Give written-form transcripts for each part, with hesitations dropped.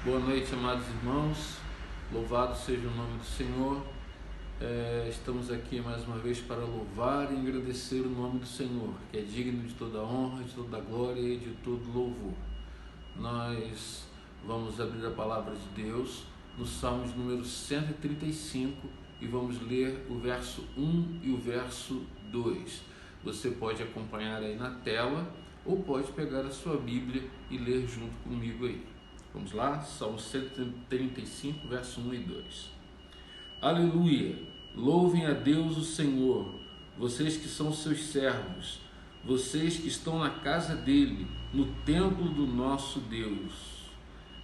Boa noite, amados irmãos, louvado seja o nome do Senhor. Estamos aqui mais uma vez para louvar e agradecer o nome do Senhor, que é digno de toda honra, de toda glória e de todo louvor. Nós vamos abrir a palavra de Deus no Salmo de número 135 e vamos ler o verso 1 e o verso 2. Você pode acompanhar aí na tela ou pode pegar a sua Bíblia e ler junto comigo aí. Vamos lá, Salmo 135, verso 1 e 2. Aleluia! Louvem a Deus o Senhor, vocês que são seus servos, vocês que estão na casa dele, no templo do nosso Deus.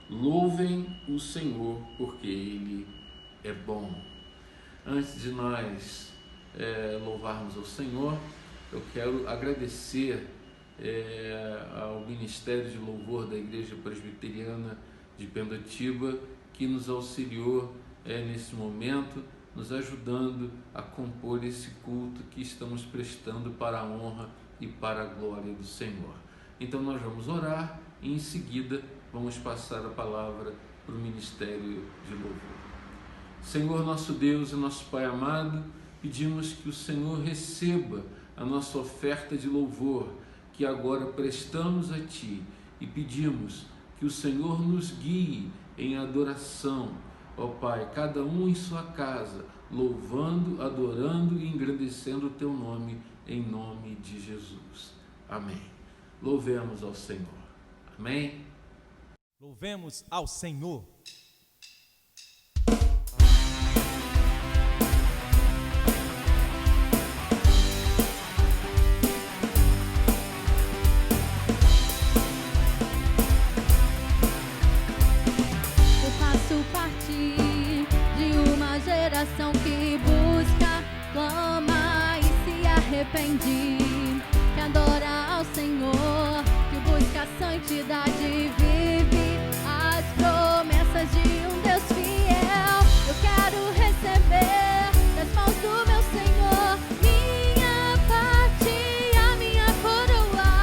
Louvem o Senhor, porque ele é bom. Antes de nós louvarmos ao Senhor, eu quero agradecer ao Ministério de Louvor da Igreja Presbiteriana de Pendotiba, que nos auxiliou nesse momento, nos ajudando a compor esse culto que estamos prestando para a honra e para a glória do Senhor. Então nós vamos orar e em seguida vamos passar a palavra para o Ministério de Louvor. Senhor nosso Deus e nosso Pai amado, pedimos que o Senhor receba a nossa oferta de louvor, que agora prestamos a Ti, e pedimos que o Senhor nos guie em adoração, ó Pai, cada um em sua casa, louvando, adorando e engrandecendo o Teu nome, em nome de Jesus. Amém. Louvemos ao Senhor. Amém. Louvemos ao Senhor. Geração que busca, clama e se arrepende, que adora ao Senhor, que busca a santidade, vive as promessas de um Deus fiel. Eu quero receber das mãos do meu Senhor minha parte, a minha coroa.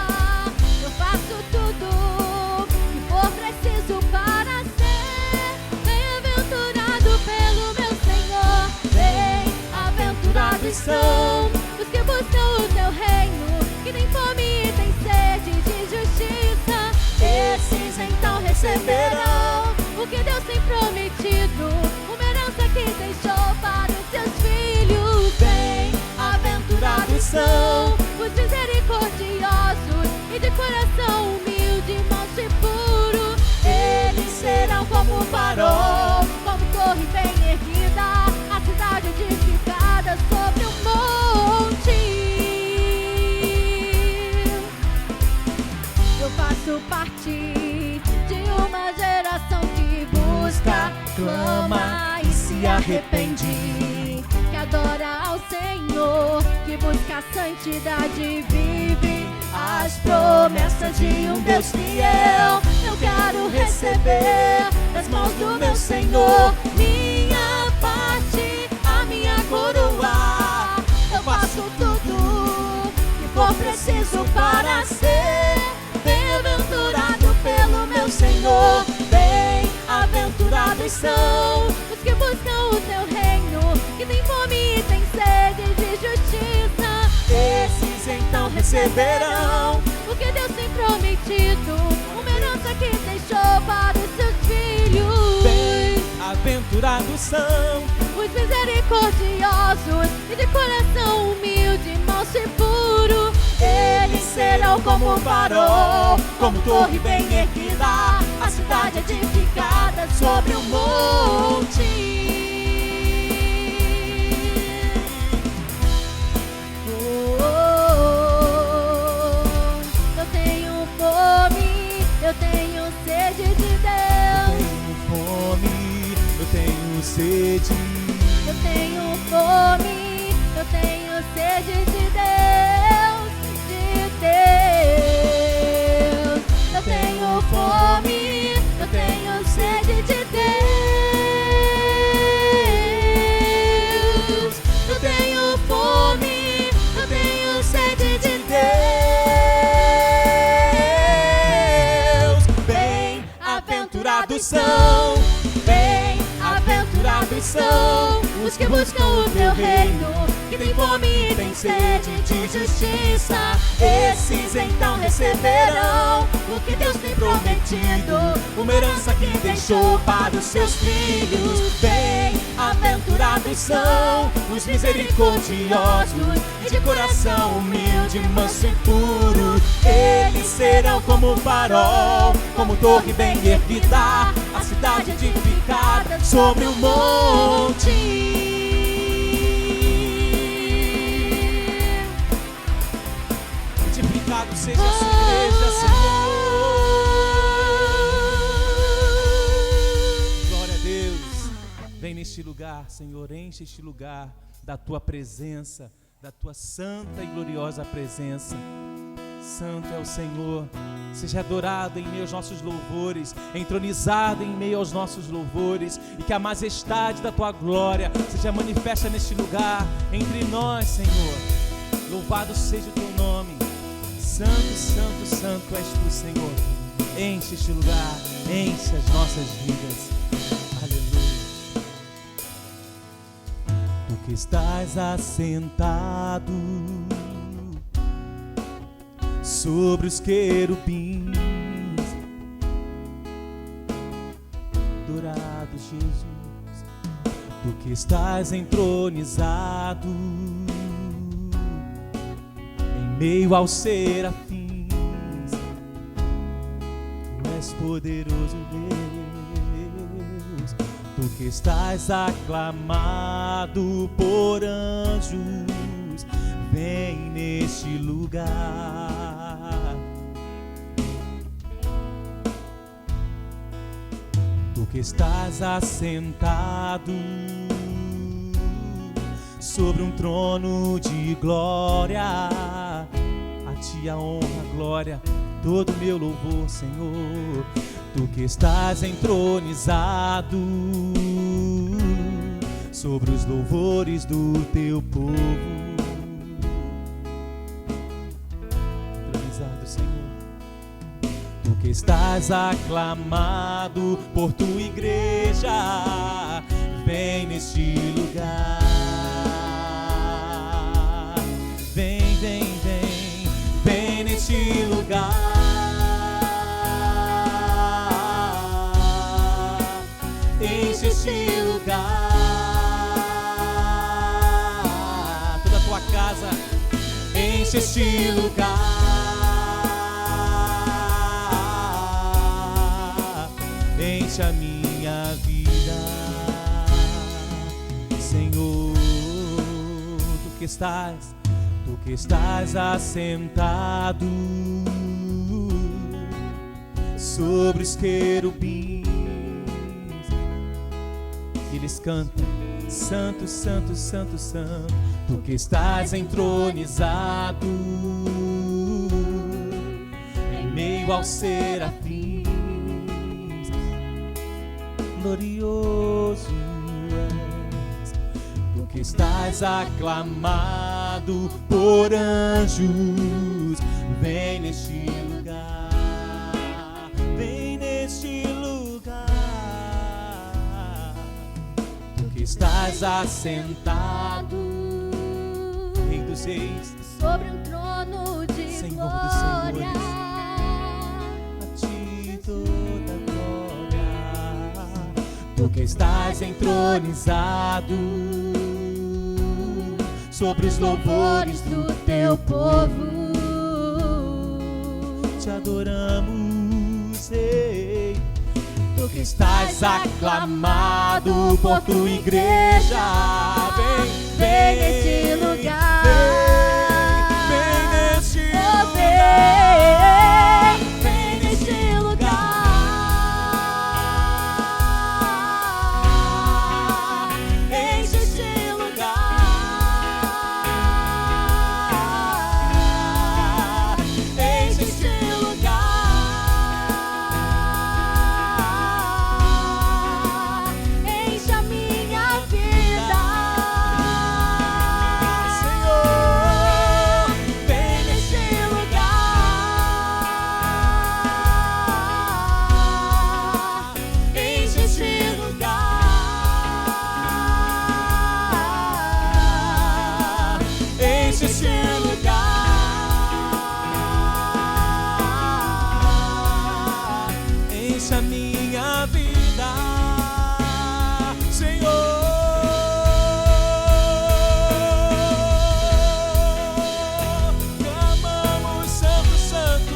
Eu faço tudo que for preciso para ser bem-aventurado pelo meu Senhor. Bem-aventurados são os que buscam o teu reino, que têm fome e têm sede de justiça. Esses então receberão o que Deus tem prometido, uma herança que deixou para os seus filhos. Bem-aventurados são os misericordiosos e de coração humilde, manso e puro. Eles serão como um farol, como torre bem erguida, a cidade edificada sobre um monte. Eu faço parte de uma geração que busca, clama e se arrepende, que adora ao Senhor, que busca a santidade, vive as promessas de um Deus fiel. Eu quero receber das mãos do meu Senhor minha parte, a minha coroa. Eu faço tudo que for preciso para ser bem-aventurado pelo meu Senhor. Bem-aventurados são os que buscam o teu reino, que têm fome e têm sede de justiça. Esses então receberão o que Deus tem prometido, uma herança que deixou para os seus filhos. Bem-aventurados são os misericordiosos e de coração humilde, manso e puro. Eles serão como um farol, como torre bem erguida, a cidade edificada sobre um monte. Eu tenho fome, eu tenho sede de Deus. Eu tenho fome, eu tenho sede. Eu tenho fome, eu tenho sede de Deus, de Deus. Eu tenho fome, eu tenho sede de Deus. Eu tenho fome, eu tenho sede de Deus. Bem-aventurado Bem-aventurados são, bem-aventurados são os que buscam o teu reino, que tem fome e tem sede de justiça. Esses então receberão o que Deus tem prometido, uma herança que deixou para os seus filhos. Bem-aventurados são os misericordiosos e de coração humilde, manso e puro. Eles serão como um farol, como torre bem erguida, a cidade edificada sobre o monte. Edificado seja a sua igreja, Senhor. Glória a Deus. Vem neste lugar, Senhor, enche este lugar da tua presença, da tua santa e gloriosa presença. Santo é o Senhor, seja adorado em meio aos nossos louvores, entronizado em meio aos nossos louvores, e que a majestade da tua glória seja manifesta neste lugar, entre nós, Senhor. Louvado seja o teu nome. Santo, santo, santo és tu, Senhor. Enche este lugar, enche as nossas vidas. Aleluia. Tu que estás assentado sobre os querubins, dourado Jesus, tu que estás entronizado em meio aos serafins, tu és poderoso Deus, tu que estás aclamado por anjos, vem neste lugar. Tu que estás assentado sobre um trono de glória, a ti a honra, a glória, todo o meu louvor, Senhor. Tu que estás entronizado sobre os louvores do teu povo. Que estás aclamado por tua igreja, vem neste lugar. Vem, vem, vem, vem neste lugar. Enche este lugar. Toda a tua casa, enche este lugar. Enche a minha vida, Senhor. Tu que estás assentado sobre os querubins, eles cantam: Santo, Santo, Santo, Santo. Tu que estás entronizado em meio aos serafins, glorioso és, tu que estás aclamado por anjos, vem neste lugar, vem neste lugar. Tu que estás assentado, Rei dos Reis, sobre um trono de Senhor glória, dos Senhores, a ti toda glória. Tu que estás entronizado sobre os louvores do teu povo, te adoramos, Rei. Tu que estás aclamado por tua igreja, vem, vem neste lugar, vem neste lugar, vem neste lugar, enche este lugar, enche este lugar, enche a minha vida, Senhor. minha vida, Senhor. Clamamos, Santo, Santo,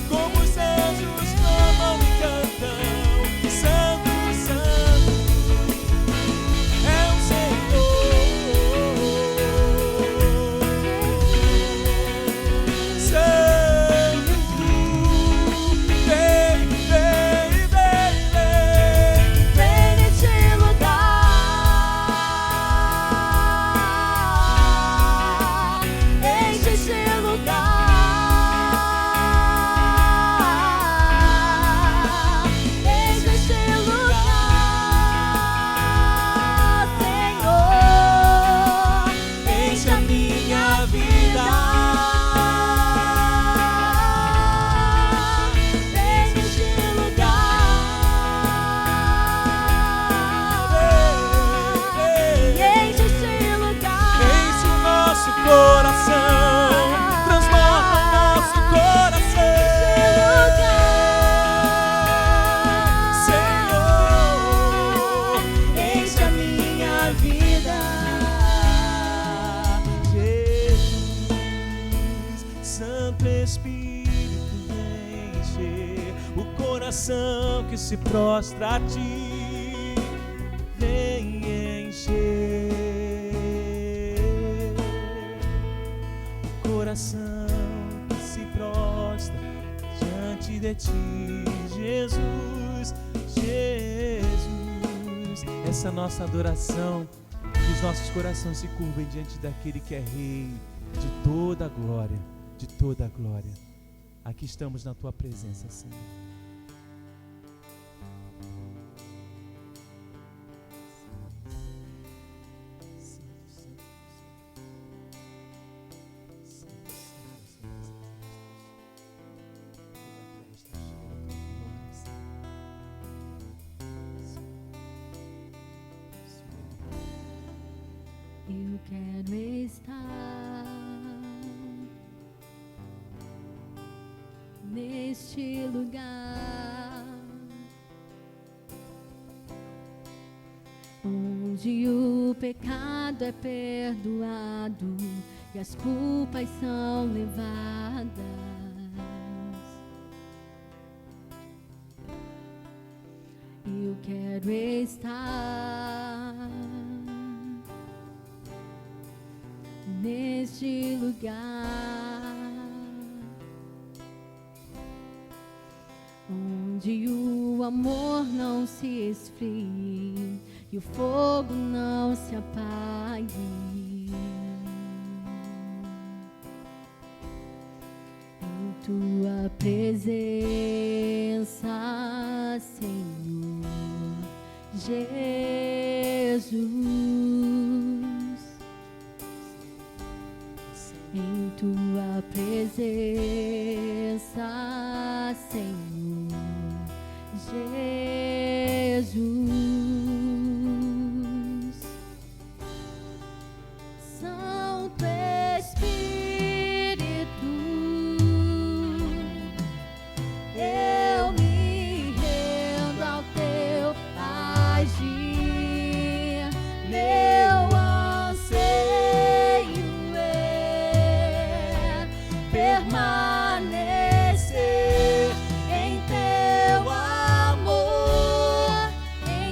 como os anjos clamam e cantam. Santo, Santo é o Senhor. Santo, vem, vem, vem, vem. Vem neste lugar, enche este lugar, enche este lugar, Senhor, Enche a minha vida. vem neste lugar, enche este lugar, Enche o nosso coração, transforma o nosso coração, Senhor. Enche a minha vida, Jesus. Santo Espírito, vem encher o coração que se prostra a ti, vem encher o coração que se prostra diante de ti, Jesus, Jesus. Essa nossa adoração, que os nossos corações se curvem diante daquele que é Rei de toda a glória, de toda a glória. Aqui estamos na tua presença, Senhor. eu quero estar neste lugar onde o pecado é perdoado e as culpas são levadas. Eu quero estar neste lugar onde o amor não se esfrie e o fogo não se apague. Em tua presença, Senhor Jesus, em tua presença, Senhor Jesus. Santo Espírito, eu me rendo ao teu agir. Meu anseio é permanecer em teu amor, em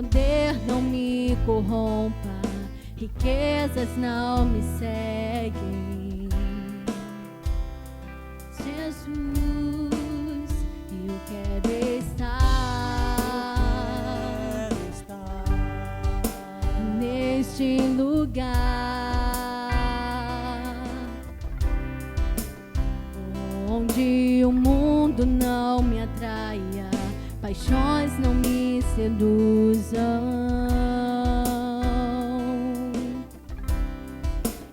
poder não me corrompa, riquezas não me seguem. Jesus, eu quero estar neste lugar onde o mundo não me atraia, paixões não me seduzam.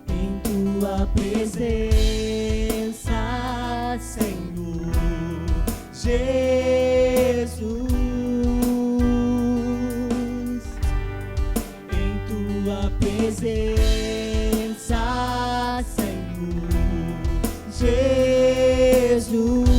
Em tua presença, Senhor Jesus, em tua presença, Senhor Jesus.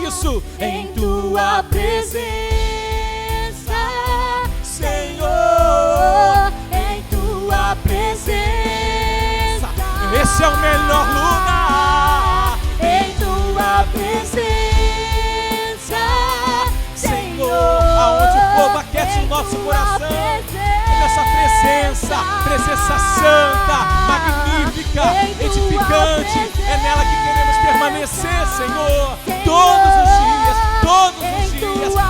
Isso em tua presença, Senhor, em tua presença. Esse é o melhor lugar, em tua presença, Senhor, aonde o povo aquece o nosso coração. Essa presença santa, magnífica, edificante, é nela que queremos permanecer, Senhor, todos os dias,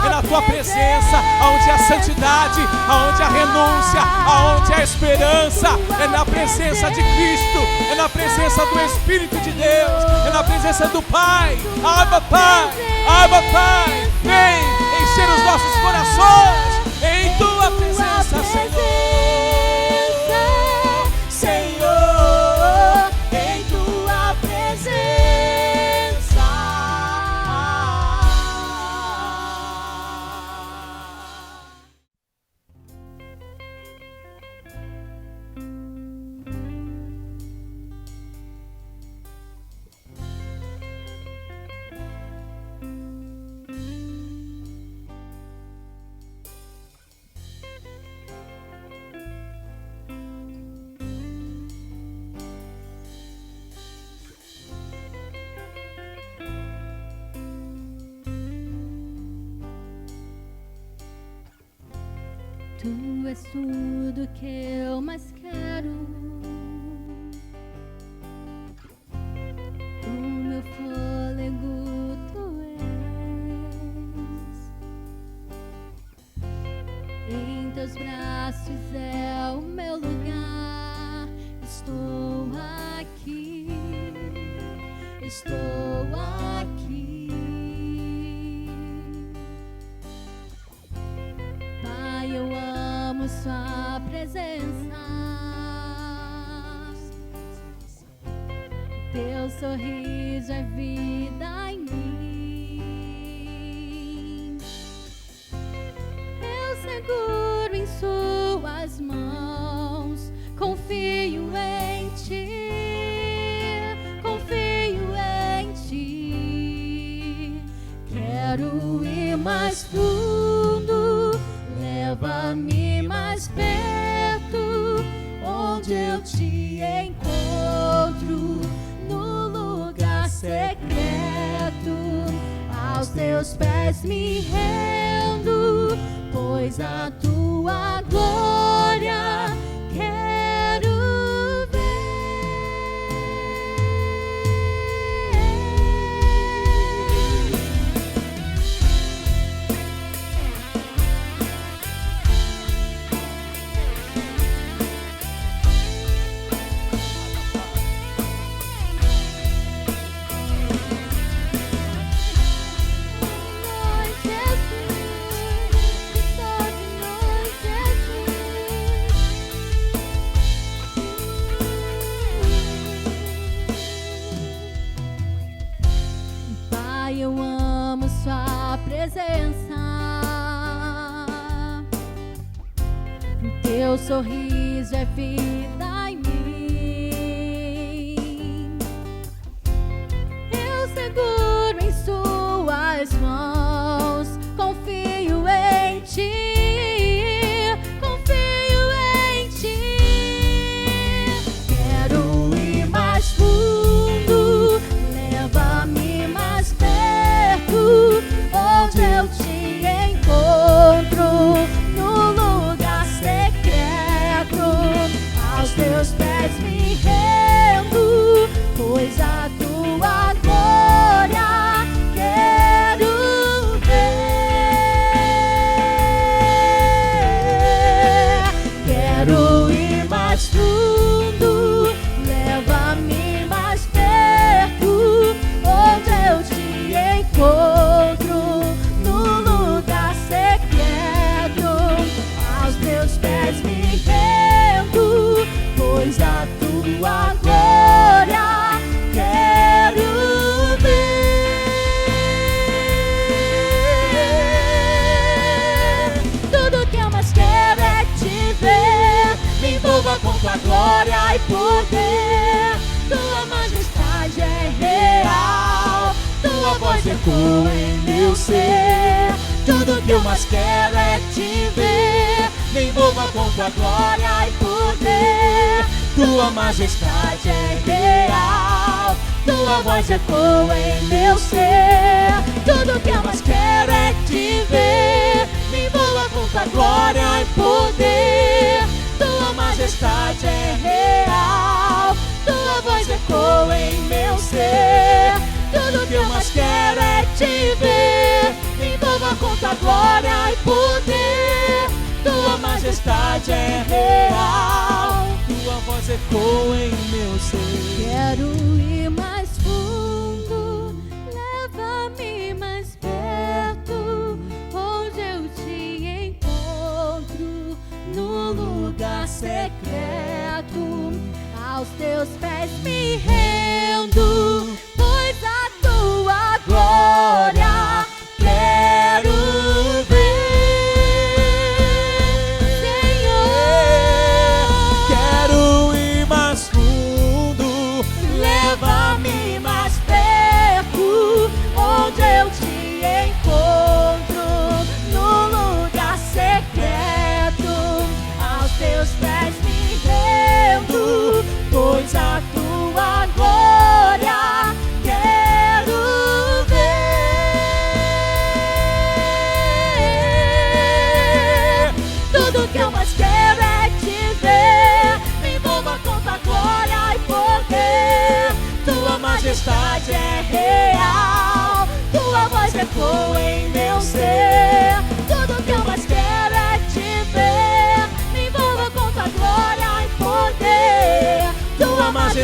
é na tua presença, aonde há santidade, aonde há renúncia, aonde há esperança, é na presença de Cristo, é na presença do Espírito de Deus, é na presença do Pai. Abba Pai, vem encher os nossos corações em tua presença, Senhor. Tu és tudo que eu mais quero. O meu fôlego tu és. Em teus braços é o meu lugar. Estou aqui. Estou aqui. Pai, eu amo sua presença. Teu sorriso é vida em mim. Eu seguro em suas mãos. Confio em ti. Confio em ti. Quero ir mais fundo. Leva-me mais perto, onde eu te encontro, no lugar secreto. Aos teus pés me rendo, pois a tua glória quero ver. Pai, eu amo sua presença. Teu sorriso é vida em mim. Eu seguro em suas mãos. Confio em ti. Confio em ti. Quero ir mais fundo. Leva-me mais perto, onde eu te encontro, no lugar secreto. Aos teus pés me rendo, pois a tua glória quero ver. Quero ir mais fundo, leva-me mais perto, onde eu te encontro, no lugar secreto. Aos teus pés me rendo, pois a tua glória quero ver. Tudo que eu mais quero é te ver. Me envolva com tua glória e poder. Tua majestade é real. Tua voz ecoa em meu ser. Tudo que eu mais quero é te ver. Me envolva com tua glória e poder. Tua majestade é real. Tua voz ecoa em meu ser. Tudo que eu mais quero é te ver. Me envolva com tua glória e poder. Tua majestade é real. Tua voz ecoa em meu ser. Tudo que eu mais quero é te ver. Me envolva com tua glória e poder. Tua majestade é real. Tua voz ecoa em meu ser. Quero ir mais fundo. Leva-me mais perto, onde eu te encontro, no lugar secreto. Aos teus pés me rendo, pois a tua glória quero ver. Senhor, Quero ir mais fundo, leva-me mais perto, onde eu te encontro, no lugar secreto. Aos teus pés me rendo, pois a tua glória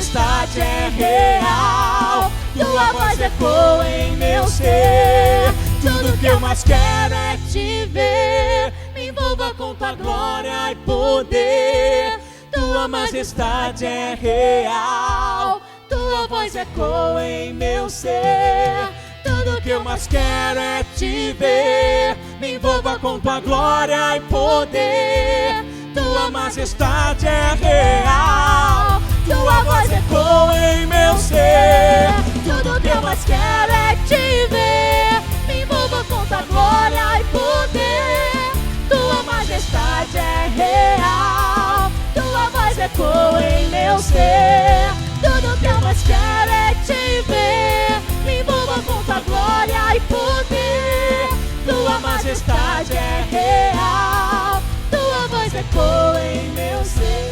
majestade é real. Tua voz ecoa em meu ser. Tudo que eu mais quero é te ver. Me envolva com tua glória e poder. Tua majestade é real. Tua voz ecoa em meu ser. Tudo que eu mais quero é te ver. Me envolva com tua glória e poder. Tua majestade é real. Tua voz ecoa em meu ser. Tudo que eu mais quero é te ver. Me envolva com tua glória e poder. Tua majestade é real. Tua voz ecoa em meu ser. Tudo que eu mais quero é te ver. Me envolva com tua glória e poder. Tua majestade é real. Tua voz ecoa em meu ser.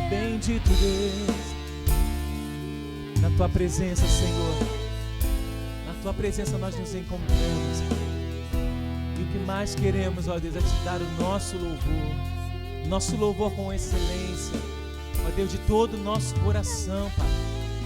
Bendito Deus, na tua presença, Senhor. Na tua presença nós nos encontramos. E o que mais queremos, ó Deus, é te dar o nosso louvor com excelência, ó Deus, de todo o nosso coração, Pai.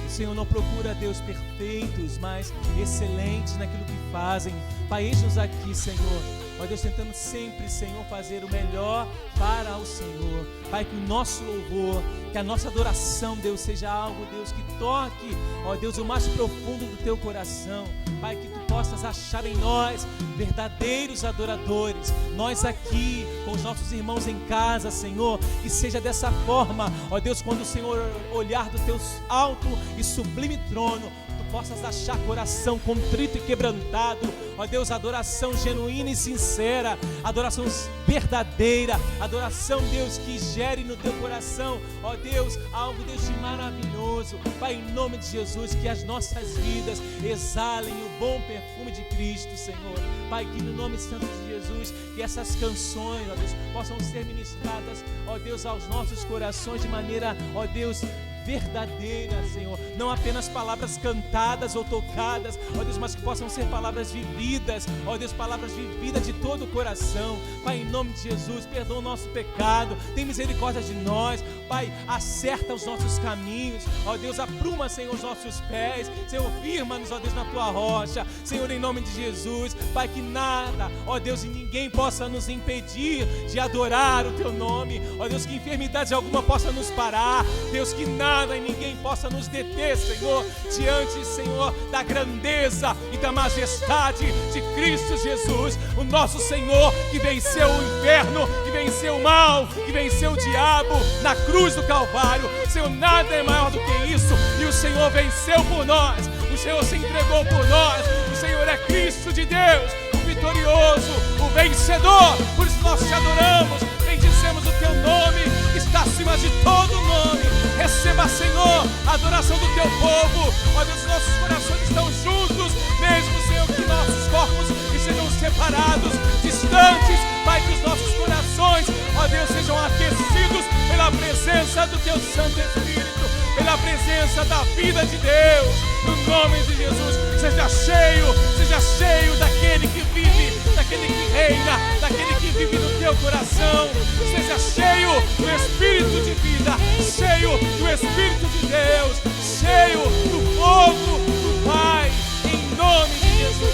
O Senhor não procura, Deus, perfeitos, mas excelentes naquilo que fazem. Pai, eis-nos aqui, Senhor, ó Deus, tentando sempre, Senhor, fazer o melhor para o Senhor. Pai, que o nosso louvor, que a nossa adoração, Deus, seja algo, Deus, que toque, ó Deus, o mais profundo do teu coração. Pai, que tu possas achar em nós verdadeiros adoradores. Nós aqui, com os nossos irmãos em casa, Senhor, que seja dessa forma, ó Deus, quando o Senhor olhar do teu alto e sublime trono, tu possas achar coração contrito e quebrantado, ó Deus, adoração genuína e sincera, adoração verdadeira, adoração, Deus, que gere no teu coração, ó Deus, algo, Deus, de maravilhoso. Pai, em nome de Jesus, que as nossas vidas exalem o bom perfume de Cristo, Senhor. Pai, que no nome santo de Jesus, que essas canções, ó Deus, possam ser ministradas, ó Deus, aos nossos corações de maneira, ó Deus, verdadeira, Senhor, não apenas palavras cantadas ou tocadas, ó Deus, mas que possam ser palavras vividas, ó Deus, palavras vividas de todo o coração. Pai, em nome de Jesus, perdoa o nosso pecado, tem misericórdia de nós, Pai, acerta os nossos caminhos, ó Deus, apruma, Senhor, os nossos pés, Senhor, firma-nos, ó Deus, na tua rocha, Senhor, em nome de Jesus, Pai, que nada, ó Deus, e ninguém possa nos impedir de adorar o teu nome, ó Deus, que enfermidade alguma possa nos parar, Deus, que nada e ninguém possa nos deter, Senhor, diante, Senhor, da grandeza e da majestade de Cristo Jesus, o nosso Senhor, que venceu o inferno, que venceu o mal, que venceu o diabo na cruz do Calvário. Senhor, nada é maior do que isso, e o Senhor venceu por nós, o Senhor se entregou por nós, o Senhor é Cristo de Deus, o vitorioso, o vencedor. Por isso nós te adoramos, bendizemos o teu nome, que está acima de todo nome. Receba, Senhor, a adoração do teu povo. Ó Deus, nossos corações estão juntos, mesmo, Senhor, que nossos corpos estejam separados, distantes. Pai, que os nossos corações, ó Deus, sejam aquecidos pela presença do teu Santo Espírito, pela presença da vida de Deus. No nome de Jesus, seja cheio daquele que vive, daquele que reina, daquele que vive no teu coração. Seja cheio do Espírito de vida, cheio do Espírito de Deus, cheio do fogo do Pai, em nome de Jesus.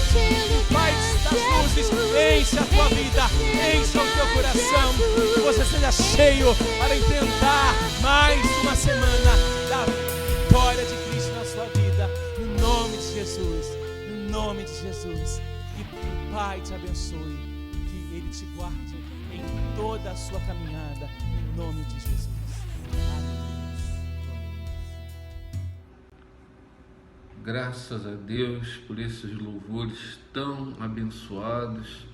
Pai das luzes, encha a tua vida, encha o teu coração, que você seja cheio para enfrentar mais uma semana da vitória de Cristo na sua vida, no nome de Jesus, no nome de Jesus. Que o Pai te abençoe, que Ele te guarde em toda a sua caminhada, em nome de Jesus. Graças a Deus por esses louvores tão abençoados,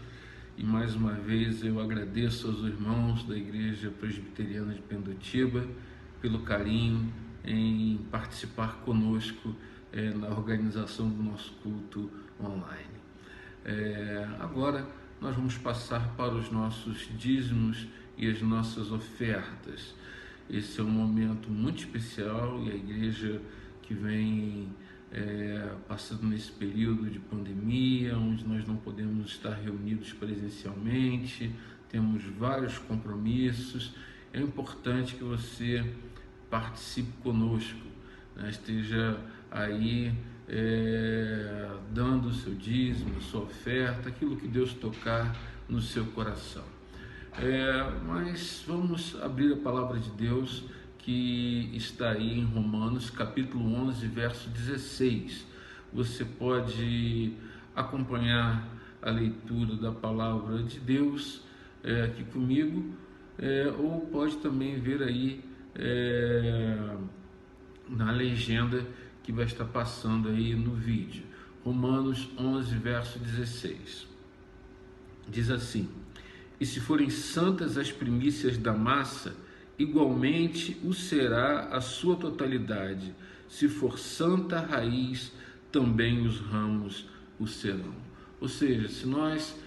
e mais uma vez eu agradeço aos irmãos da Igreja Presbiteriana de Pendotiba pelo carinho em participar conosco na organização do nosso culto online. Agora nós vamos passar para os nossos dízimos e as nossas ofertas. Esse é um momento muito especial, e a igreja que vem passando nesse período de pandemia, onde nós não podemos estar reunidos presencialmente, temos vários compromissos, é importante que você participe conosco, né? Esteja aí dando o seu dízimo, a sua oferta, aquilo que Deus tocar no seu coração. Mas vamos abrir a palavra de Deus que está aí em Romanos capítulo 11, verso 16. Você pode acompanhar a leitura da palavra de Deus aqui comigo, ou pode também ver aí na legenda que vai estar passando aí no vídeo. Romanos 11, verso 16. Diz assim: e se forem santas as primícias da massa, igualmente o será a sua totalidade. Se for santa a raiz, também os ramos o serão. Ou seja, se nós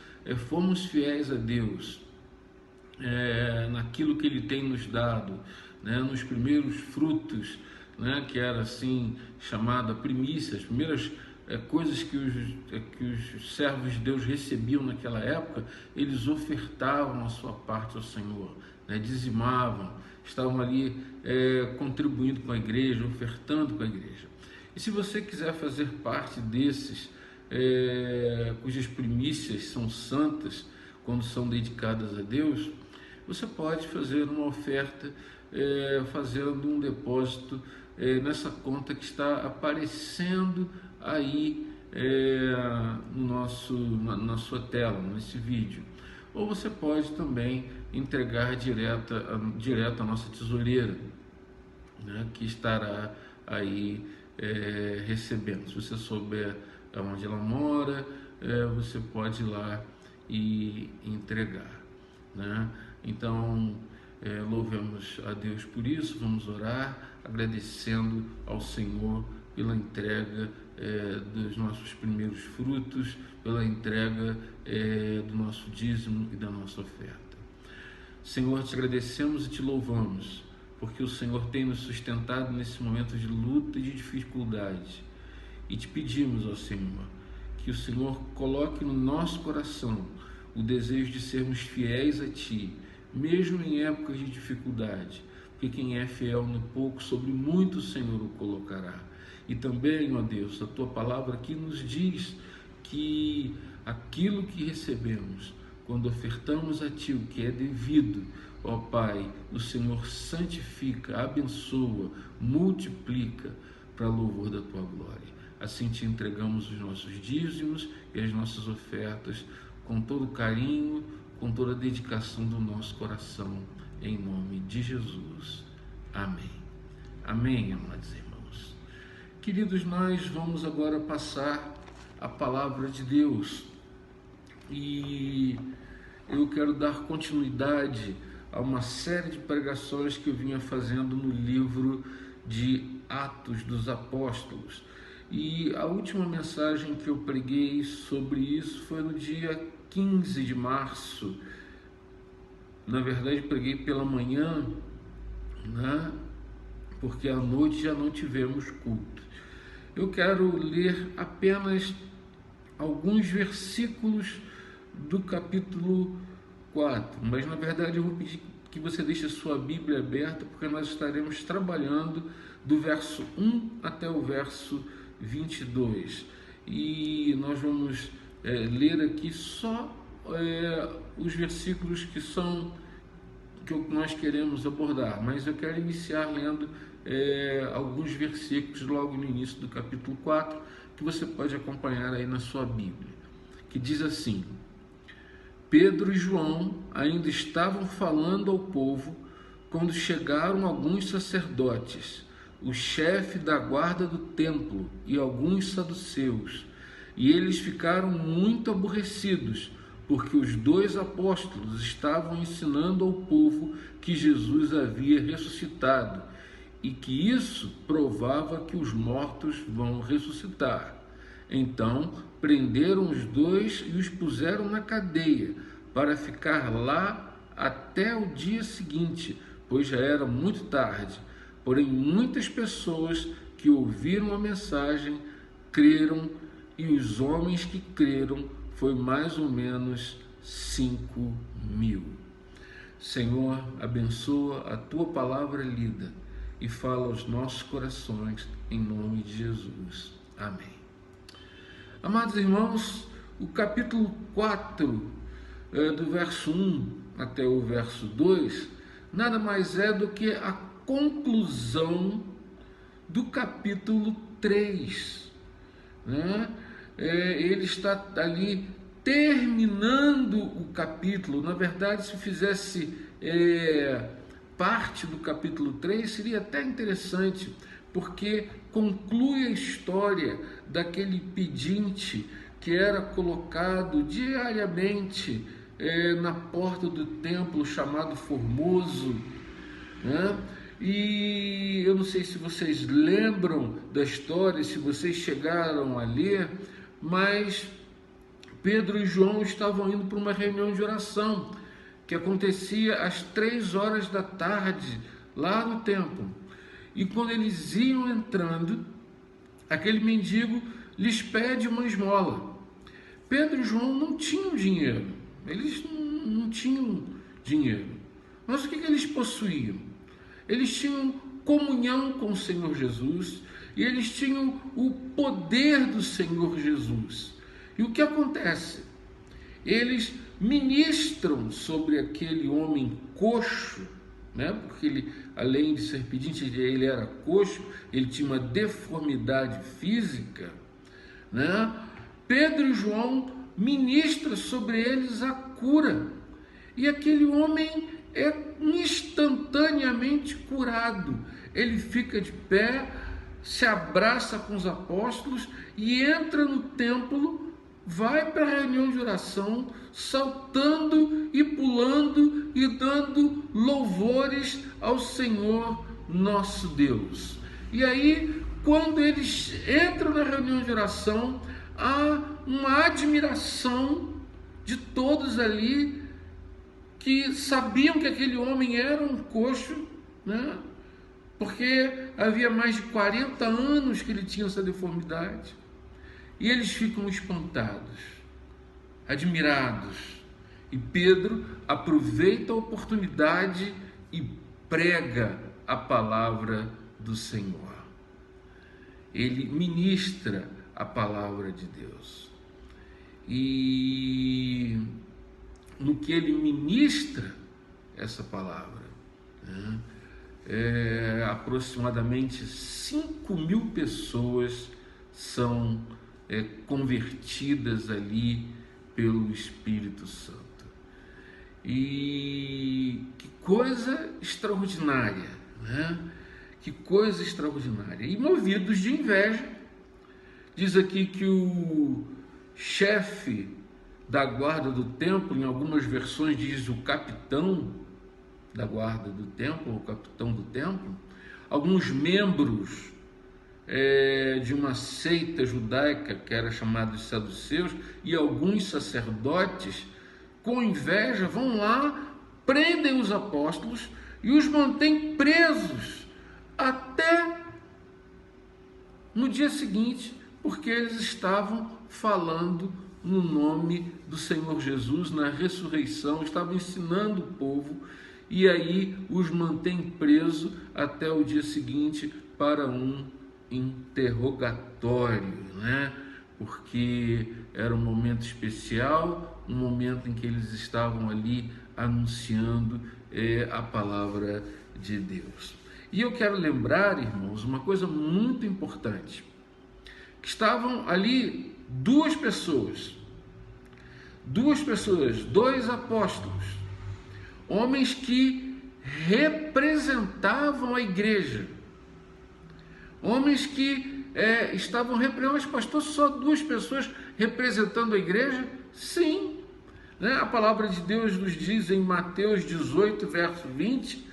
formos fiéis a Deus naquilo que Ele tem nos dado, né, nos primeiros frutos, né, que era assim chamada primícia, as primeiras coisas que os servos de Deus recebiam naquela época, eles ofertavam a sua parte ao Senhor, né, dizimavam, estavam ali contribuindo com a igreja, ofertando com a igreja. E se você quiser fazer parte desses, cujas primícias são santas, quando são dedicadas a Deus, você pode fazer uma oferta, fazendo um depósito nessa conta que está aparecendo aí na sua tela, nesse vídeo. Ou você pode também entregar direto à nossa tesoureira, né, que estará aí recebendo. Se você souber onde ela mora, você pode ir lá e entregar, né? Então, louvemos a Deus por isso. Vamos orar agradecendo ao Senhor pela entrega dos nossos primeiros frutos, pela entrega do nosso dízimo e da nossa oferta. Senhor, te agradecemos e te louvamos, porque o Senhor tem nos sustentado nesse momento de luta e de dificuldade. E te pedimos, ó Senhor, que o Senhor coloque no nosso coração o desejo de sermos fiéis a Ti, mesmo em épocas de dificuldade, porque quem é fiel no pouco, sobre muito o Senhor o colocará. E também, ó Deus, a Tua palavra aqui nos diz que aquilo que recebemos, quando ofertamos a Ti o que é devido, ó Pai, o Senhor santifica, abençoa, multiplica para louvor da Tua glória. Assim Te entregamos os nossos dízimos e as nossas ofertas com todo carinho, com toda a dedicação do nosso coração, em nome de Jesus. Amém. Amém, amados irmãos. Queridos, nós vamos agora passar a palavra de Deus. E eu quero dar continuidade a uma série de pregações que eu vinha fazendo no livro de Atos dos Apóstolos. E a última mensagem que eu preguei sobre isso foi no dia 15 de março. Na verdade, preguei pela manhã, né? Porque à noite já não tivemos culto. Eu quero ler apenas alguns versículos do capítulo 4, mas na verdade eu vou pedir que você deixe a sua Bíblia aberta, porque nós estaremos trabalhando do verso 1 até o verso 22, e nós vamos ler aqui só os versículos que nós queremos abordar, mas eu quero iniciar lendo alguns versículos logo no início do capítulo 4, que você pode acompanhar aí na sua Bíblia, que diz assim: Pedro e João ainda estavam falando ao povo quando chegaram alguns sacerdotes, o chefe da guarda do templo e alguns saduceus, e eles ficaram muito aborrecidos, porque os dois apóstolos estavam ensinando ao povo que Jesus havia ressuscitado e que isso provava que os mortos vão ressuscitar. Então prenderam os dois e os puseram na cadeia para ficar lá até o dia seguinte, pois já era muito tarde. Porém, muitas pessoas que ouviram a mensagem creram, e os homens que creram foi mais ou menos 5.000. Senhor, abençoa a tua palavra lida e fala aos nossos corações, em nome de Jesus. Amém. Amados irmãos, o capítulo 4, do verso 1 até o verso 2, nada mais é do que a conclusão do capítulo 3. Né? Ele está ali terminando o capítulo. Na verdade, se fizesse parte do capítulo 3, seria até interessante, porque conclui a história daquele pedinte que era colocado diariamente na porta do templo chamado Formoso, né? E eu não sei se vocês lembram da história, se vocês chegaram a ler, mas Pedro e João estavam indo para uma reunião de oração que acontecia às 3 horas da tarde lá no templo. E quando eles iam entrando, aquele mendigo lhes pede uma esmola. Pedro e João não tinham dinheiro, eles não tinham dinheiro. Mas o que eles possuíam? Eles tinham comunhão com o Senhor Jesus e eles tinham o poder do Senhor Jesus. E o que acontece? Eles ministram sobre aquele homem coxo, né? Porque ele, além de ser pedinte, ele era coxo, ele tinha uma deformidade física, né? Pedro e João ministram sobre eles a cura, e aquele homem é instantaneamente curado. Ele fica de pé, se abraça com os apóstolos e entra no templo, vai para a reunião de oração, saltando e pulando e dando louvores ao Senhor nosso Deus. E aí, quando eles entram na reunião de oração, há uma admiração de todos ali que sabiam que aquele homem era um coxo, né? Porque havia mais de 40 anos que ele tinha essa deformidade. E eles ficam espantados, admirados. E Pedro aproveita a oportunidade e prega a palavra do Senhor. Ele ministra a palavra de Deus. E no que ele ministra essa palavra, né, aproximadamente 5.000 pessoas são convertidas ali pelo Espírito Santo. E que coisa extraordinária, né? Que coisa extraordinária. E movidos de inveja, diz aqui que o chefe da guarda do templo, em algumas versões diz o capitão da guarda do templo, o capitão do templo, alguns membros de uma seita judaica que era chamada de saduceus, e alguns sacerdotes com inveja vão lá, prendem os apóstolos e os mantêm presos até no dia seguinte, porque eles estavam falando no nome do Senhor Jesus, na ressurreição, estavam ensinando o povo, e aí os mantém presos até o dia seguinte para um interrogatório, né? Porque era um momento especial, um momento em que eles estavam ali anunciando a palavra de Deus. E eu quero lembrar, irmãos, uma coisa muito importante, que estavam ali duas pessoas, dois apóstolos, homens que representavam a igreja, homens que estavam representando. Mas pastor, só duas pessoas representando a igreja? Sim, né? A palavra de Deus nos diz em Mateus 18, verso 20,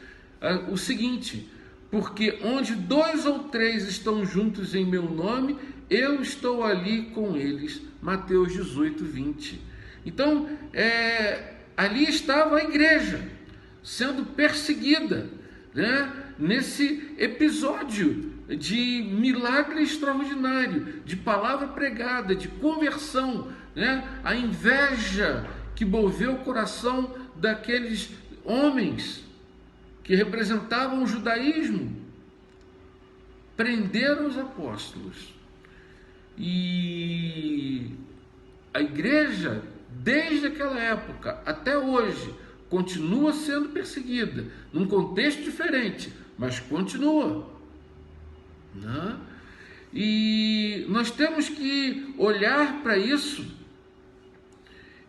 o seguinte: porque onde 2 ou 3 estão juntos em meu nome, eu estou ali com eles. Mateus 18, 20. Então, ali estava a igreja sendo perseguida, né? Nesse episódio de milagre extraordinário, de palavra pregada, de conversão, né? A inveja que moveu o coração daqueles homens que representavam o judaísmo prenderam os apóstolos. E a igreja, desde aquela época até hoje, continua sendo perseguida, num contexto diferente, mas continua, né? E nós temos que olhar para isso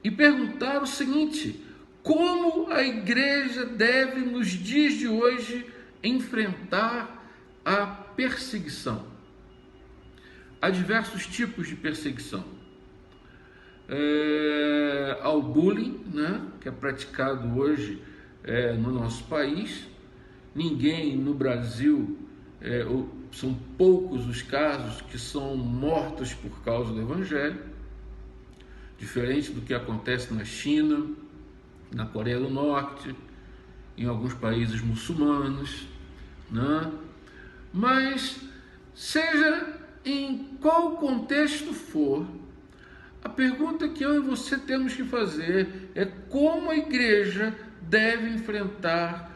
e perguntar o seguinte: como a igreja deve, nos dias de hoje, enfrentar a perseguição? Há diversos tipos de perseguição. Ao bullying, né, que é praticado hoje no nosso país. Ninguém no Brasil, são poucos os casos que são mortos por causa do Evangelho, diferente do que acontece na China, na Coreia do Norte, em alguns países muçulmanos, né? Mas, seja em qual contexto for, a pergunta que eu e você temos que fazer é como a igreja deve enfrentar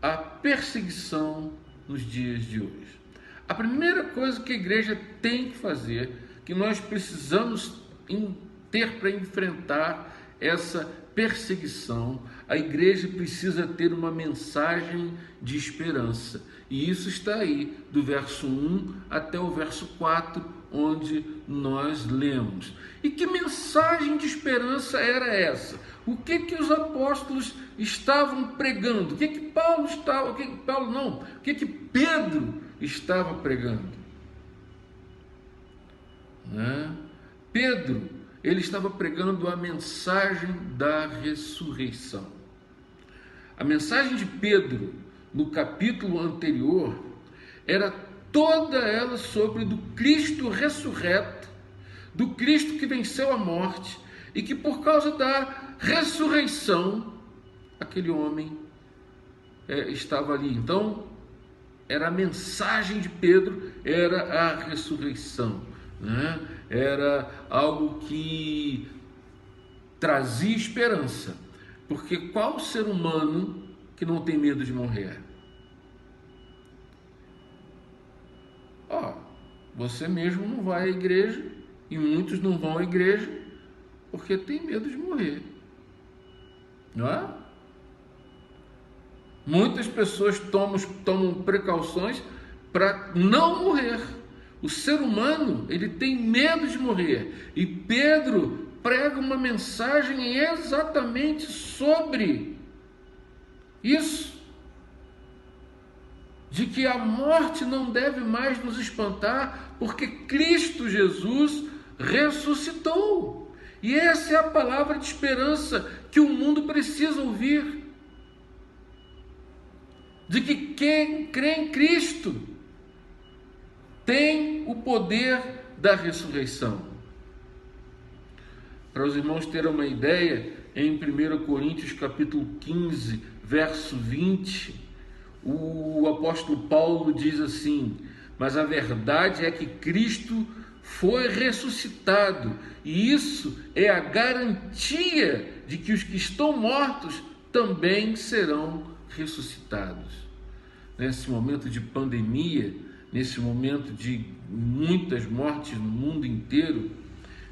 a perseguição nos dias de hoje. A primeira coisa que a igreja tem que fazer, que nós precisamos ter para enfrentar essa perseguição, a igreja precisa ter uma mensagem de esperança. E isso está aí, do verso 1 até o verso 4, onde nós lemos. E que mensagem de esperança era essa? O que os apóstolos estavam pregando? O que Pedro estava pregando? Né? Pedro, ele estava pregando a mensagem da ressurreição. A mensagem de Pedro, no capítulo anterior, era toda ela sobre do Cristo ressurreto, do Cristo que venceu a morte e que por causa da ressurreição, aquele homem estava ali. Então, era a mensagem de Pedro, era a ressurreição, né? Era algo que trazia esperança, porque qual ser humano que não tem medo de morrer? Você mesmo não vai à igreja, e muitos não vão à igreja porque tem medo de morrer, não é? Muitas pessoas tomam precauções para não morrer. O ser humano, ele tem medo de morrer, e Pedro prega uma mensagem exatamente sobre isso, de que a morte não deve mais nos espantar, porque Cristo Jesus ressuscitou. E essa é a palavra de esperança que o mundo precisa ouvir. De que quem crê em Cristo tem o poder da ressurreição. Para os irmãos terem uma ideia, em 1 Coríntios capítulo 15, verso 20, o apóstolo Paulo diz assim: mas a verdade é que Cristo foi ressuscitado, e isso é a garantia de que os que estão mortos também serão ressuscitados. Nesse momento de pandemia, nesse momento de muitas mortes no mundo inteiro,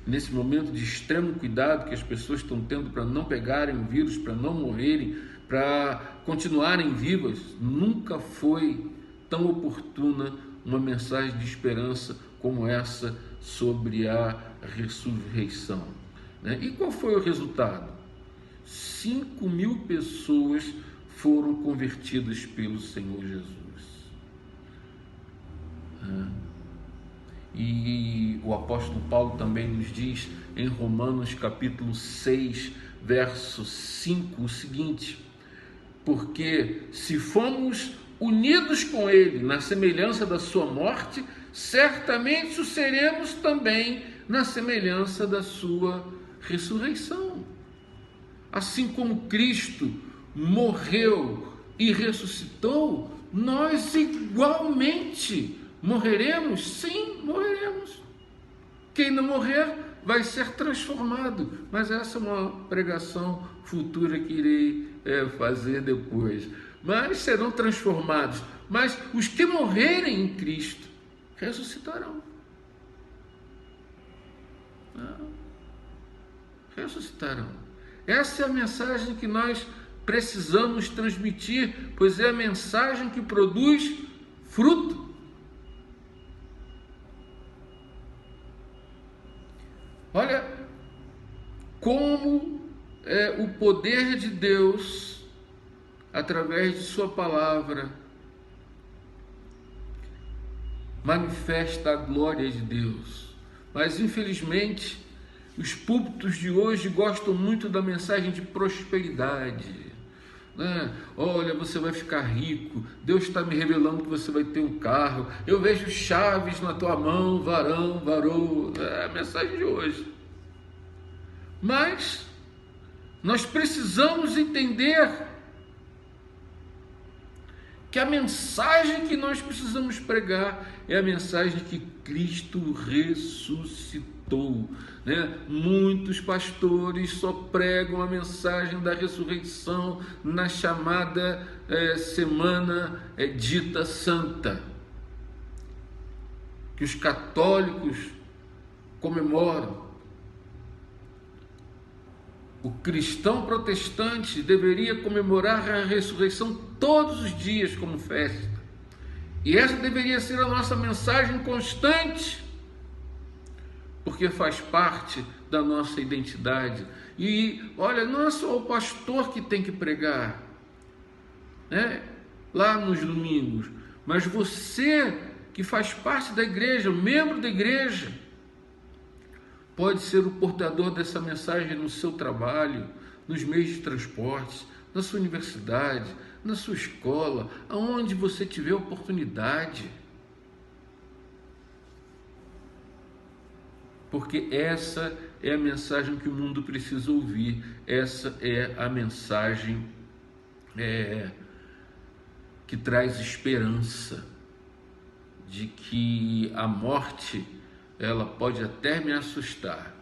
nesse momento de extremo cuidado que as pessoas estão tendo para não pegarem o vírus, para não morrerem, para continuarem vivas, nunca foi tão oportuna uma mensagem de esperança como essa sobre a ressurreição, né? E qual foi o resultado? 5.000 pessoas foram convertidas pelo Senhor Jesus. E o apóstolo Paulo também nos diz em Romanos capítulo 6, verso 5, o seguinte: porque se fomos unidos com ele na semelhança da sua morte, certamente o seremos também na semelhança da sua ressurreição. Assim como Cristo morreu e ressuscitou, nós igualmente morreremos? Sim, morreremos. Quem não morrer vai ser transformado. Mas essa é uma pregação futura que irei fazer depois. Mas serão transformados. Mas os que morrerem em Cristo ressuscitarão. Ressuscitarão. Essa é a mensagem que nós precisamos transmitir, pois é a mensagem que produz fruto. Olha como o poder de Deus, através de sua palavra, manifesta a glória de Deus. Mas infelizmente os púlpitos de hoje gostam muito da mensagem de prosperidade, né? Olha, você vai ficar rico, Deus está me revelando que você vai ter um carro, eu vejo chaves na tua mão, varão, varou, é a mensagem de hoje. Mas nós precisamos entender que a mensagem que nós precisamos pregar é a mensagem que Cristo ressuscitou, né? Muitos pastores só pregam a mensagem da ressurreição na chamada semana dita santa, que os católicos comemoram. O cristão protestante deveria comemorar a ressurreição todos os dias como festa. E essa deveria ser a nossa mensagem constante, porque faz parte da nossa identidade. E olha, não é só o pastor que tem que pregar, né, lá nos domingos, mas você que faz parte da igreja, membro da igreja, pode ser o portador dessa mensagem no seu trabalho, nos meios de transporte, na sua universidade, na sua escola, aonde você tiver oportunidade. Porque essa é a mensagem que o mundo precisa ouvir, essa é a mensagem que traz esperança de que a morte, ela pode até me assustar,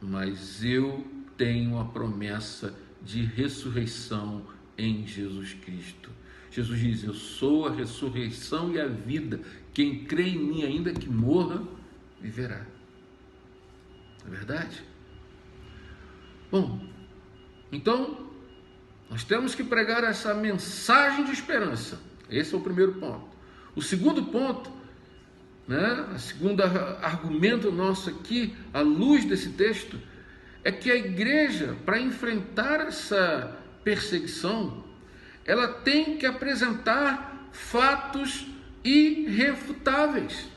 mas eu tenho a promessa de ressurreição em Jesus Cristo. Jesus diz: eu sou a ressurreição e a vida. Quem crê em mim, ainda que morra, viverá. Não é verdade? Bom, então nós temos que pregar essa mensagem de esperança. Esse é o primeiro ponto. O segundo ponto, né, o segundo argumento nosso aqui, à luz desse texto, é que a igreja, para enfrentar essa perseguição, ela tem que apresentar fatos irrefutáveis.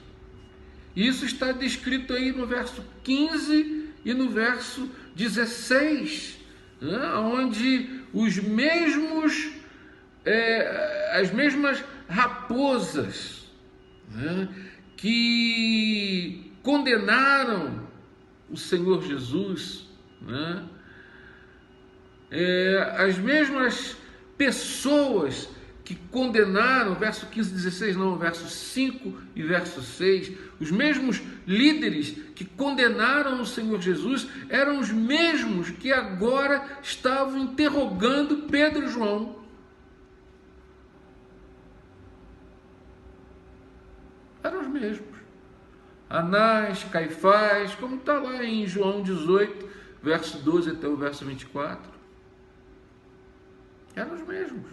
Isso está descrito aí no verso 15 e no verso 16, né, onde as mesmas raposas, né, que condenaram o Senhor Jesus, né, as mesmas pessoas que condenaram, verso 15 e 16, não, verso 5 e verso 6, os mesmos líderes que condenaram o Senhor Jesus eram os mesmos que agora estavam interrogando Pedro e João. Eram os mesmos. Anás, Caifás, como está lá em João 18, verso 12 até o verso 24. Eram os mesmos.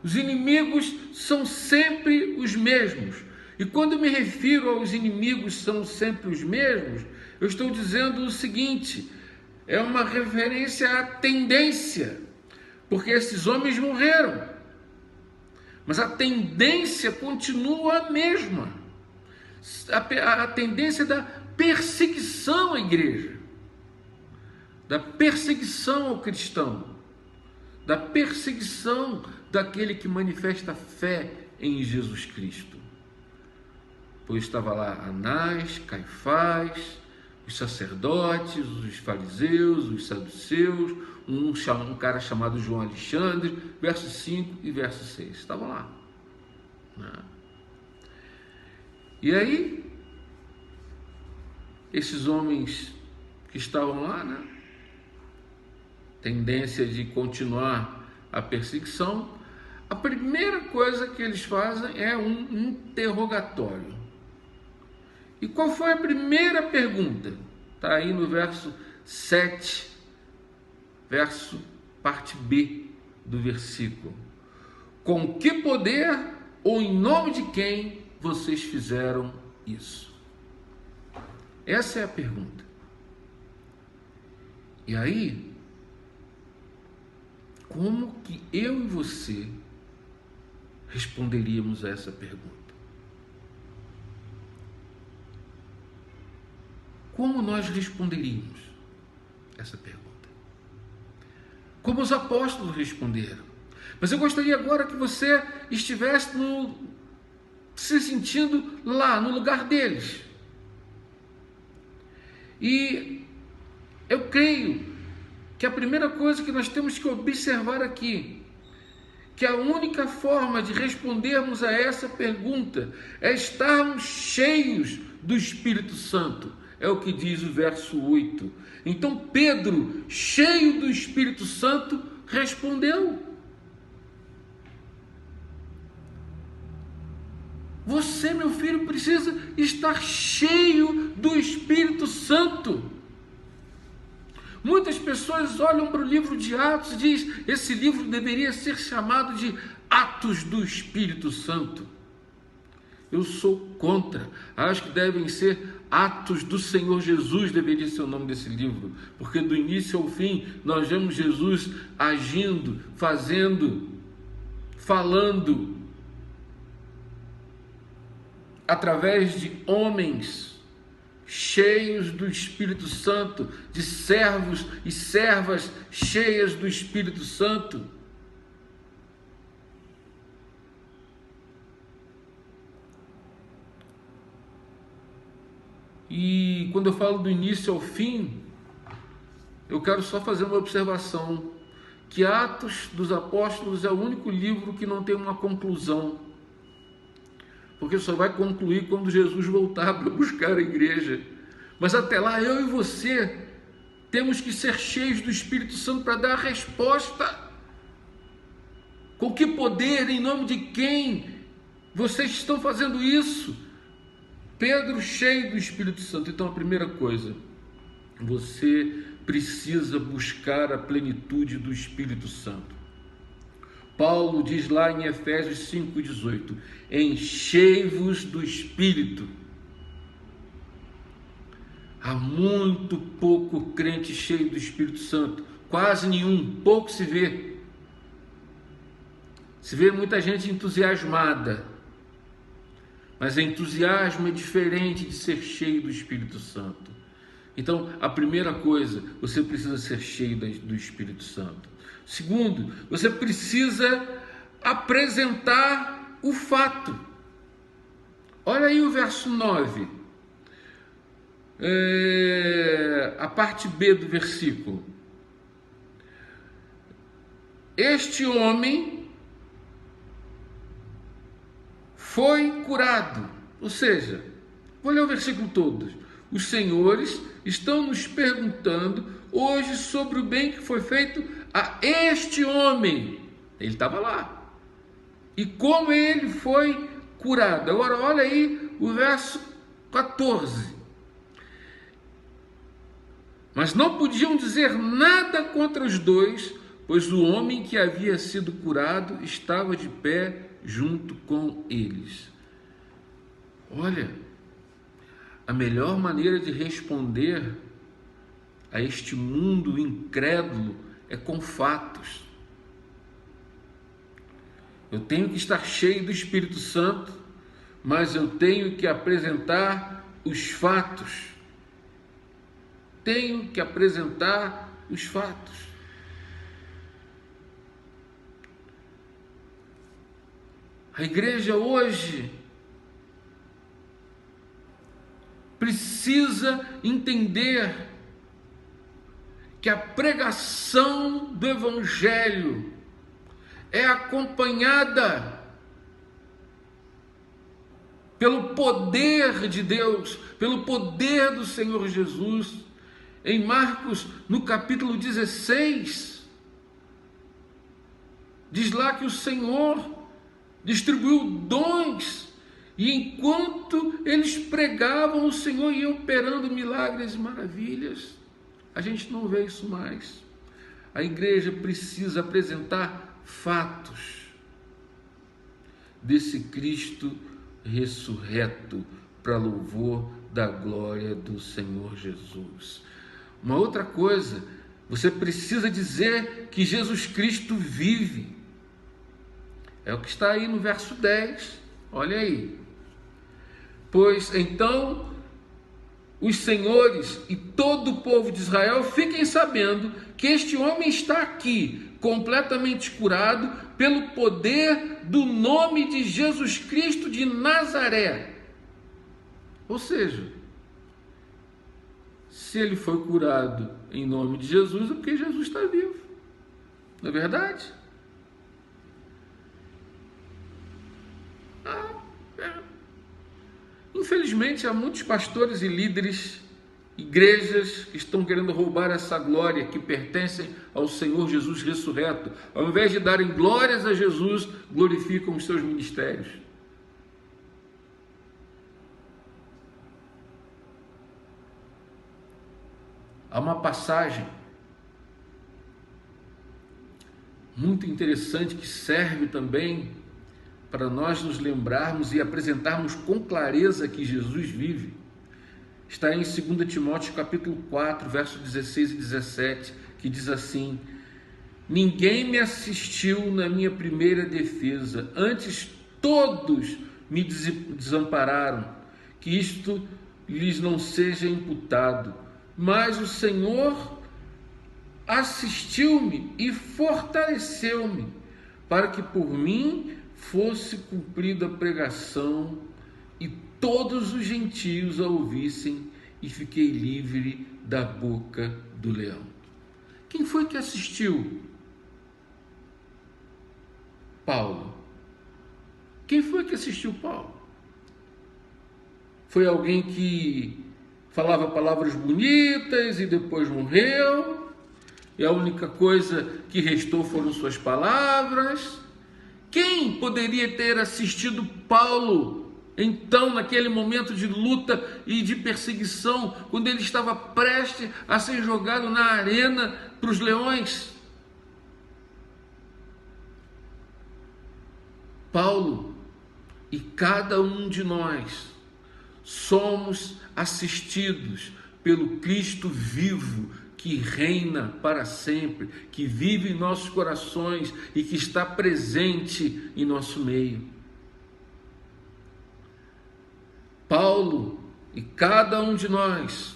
Os inimigos são sempre os mesmos. E quando eu me refiro aos inimigos são sempre os mesmos, eu estou dizendo o seguinte: é uma referência à tendência, porque esses homens morreram, mas a tendência continua a mesma, a tendência da perseguição à igreja, da perseguição ao cristão, da perseguição daquele que manifesta fé em Jesus Cristo. Pois estava lá Anás, Caifás, os sacerdotes, os fariseus, os saduceus, um cara chamado João Alexandre, verso 5 e verso 6, estavam lá. E aí, esses homens que estavam lá, né? Tendência de continuar a perseguição, a primeira coisa que eles fazem é um interrogatório. E qual foi a primeira pergunta? Está aí no verso 7, parte B do versículo. Com que poder ou em nome de quem vocês fizeram isso? Essa é a pergunta. E aí, como que eu e você responderíamos a essa pergunta? Como nós responderíamos essa pergunta? Como os apóstolos responderam. Mas eu gostaria agora que você estivesse se sentindo lá, no lugar deles. E eu creio que a primeira coisa que nós temos que observar aqui, que a única forma de respondermos a essa pergunta é estarmos cheios do Espírito Santo. É o que diz o verso 8. Então Pedro, cheio do Espírito Santo, respondeu. Você, meu filho, precisa estar cheio do Espírito Santo. Muitas pessoas olham para o livro de Atos e dizem: esse livro deveria ser chamado de Atos do Espírito Santo. Eu sou contra. Acho que devem ser Atos do Senhor Jesus, deveria ser o nome desse livro, porque do início ao fim nós vemos Jesus agindo, fazendo, falando, através de homens cheios do Espírito Santo, de servos e servas cheias do Espírito Santo. E quando eu falo do início ao fim, eu quero só fazer uma observação, que Atos dos Apóstolos é o único livro que não tem uma conclusão, porque só vai concluir quando Jesus voltar para buscar a igreja. Mas até lá, eu e você temos que ser cheios do Espírito Santo para dar a resposta. Com que poder, em nome de quem vocês estão fazendo isso? Pedro, cheio do Espírito Santo. Então, a primeira coisa, você precisa buscar a plenitude do Espírito Santo. Paulo diz lá em Efésios 5,18: enchei-vos do Espírito. Há muito pouco crente cheio do Espírito Santo, quase nenhum, pouco se vê. Se vê muita gente entusiasmada, mas entusiasmo é diferente de ser cheio do Espírito Santo. Então, a primeira coisa, você precisa ser cheio do Espírito Santo. Segundo, você precisa apresentar o fato. Olha aí o verso 9. A parte B do versículo. Este homem foi curado. Ou seja, vou ler o versículo todo. Os senhores estão nos perguntando hoje sobre o bem que foi feito a este homem. Ele estava lá. E como ele foi curado. Agora olha aí o verso 14. Mas não podiam dizer nada contra os dois, pois o homem que havia sido curado estava de pé junto com eles. Olha, a melhor maneira de responder a este mundo incrédulo é com fatos. Eu tenho que estar cheio do Espírito Santo, mas eu tenho que apresentar os fatos. Tenho que apresentar os fatos. A igreja hoje precisa entender que a pregação do Evangelho é acompanhada pelo poder de Deus, pelo poder do Senhor Jesus. Em Marcos, no capítulo 16, diz lá que o Senhor distribuiu dons, e enquanto eles pregavam, o Senhor ia operando milagres e maravilhas. A gente não vê isso mais. A igreja precisa apresentar fatos desse Cristo ressurreto para louvor da glória do Senhor Jesus. Uma outra coisa, você precisa dizer que Jesus Cristo vive. É o que está aí no verso 10. Olha aí. Pois então os senhores e todo o povo de Israel fiquem sabendo que este homem está aqui, completamente curado, pelo poder do nome de Jesus Cristo de Nazaré. Ou seja, se ele foi curado em nome de Jesus, é porque Jesus está vivo. Não é verdade? Infelizmente, há muitos pastores e líderes, igrejas que estão querendo roubar essa glória que pertence ao Senhor Jesus ressurreto. Ao invés de darem glórias a Jesus, glorificam os seus ministérios. Há uma passagem muito interessante que serve também para nós nos lembrarmos e apresentarmos com clareza que Jesus vive. Está em 2 Timóteo capítulo 4, versos 16 e 17, que diz assim: ninguém me assistiu na minha primeira defesa, antes todos me desampararam, que isto lhes não seja imputado, mas o Senhor assistiu-me e fortaleceu-me, para que por mim fosse cumprida a pregação e todos os gentios a ouvissem, e fiquei livre da boca do leão. Quem foi que assistiu Paulo? Quem foi que assistiu Paulo? Foi alguém que falava palavras bonitas e depois morreu, e a única coisa que restou foram suas palavras? Quem poderia ter assistido Paulo, então, naquele momento de luta e de perseguição, quando ele estava prestes a ser jogado na arena para os leões? Paulo e cada um de nós somos assistidos pelo Cristo vivo, que reina para sempre, que vive em nossos corações e que está presente em nosso meio. Paulo e cada um de nós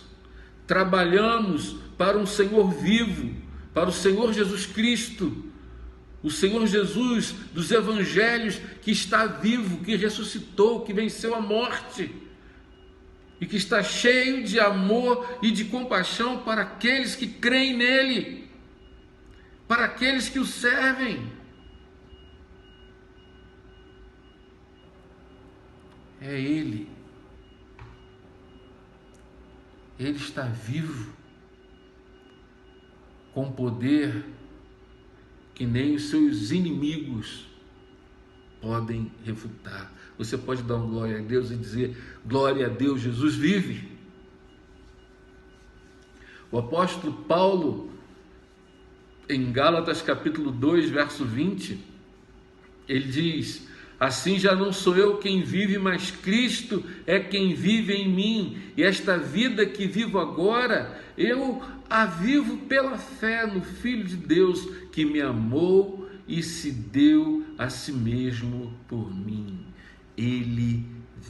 trabalhamos para um Senhor vivo, para o Senhor Jesus Cristo, o Senhor Jesus dos Evangelhos, que está vivo, que ressuscitou, que venceu a morte, e que está cheio de amor e de compaixão para aqueles que creem nele, para aqueles que o servem. É Ele. Ele está vivo, com poder que nem os seus inimigos podem refutar. Você pode dar uma glória a Deus e dizer: glória a Deus, Jesus vive. O apóstolo Paulo, em Gálatas capítulo 2, verso 20, ele diz: assim já não sou eu quem vive, mas Cristo é quem vive em mim. E esta vida que vivo agora, eu a vivo pela fé no Filho de Deus, que me amou e se deu a si mesmo por mim. Ele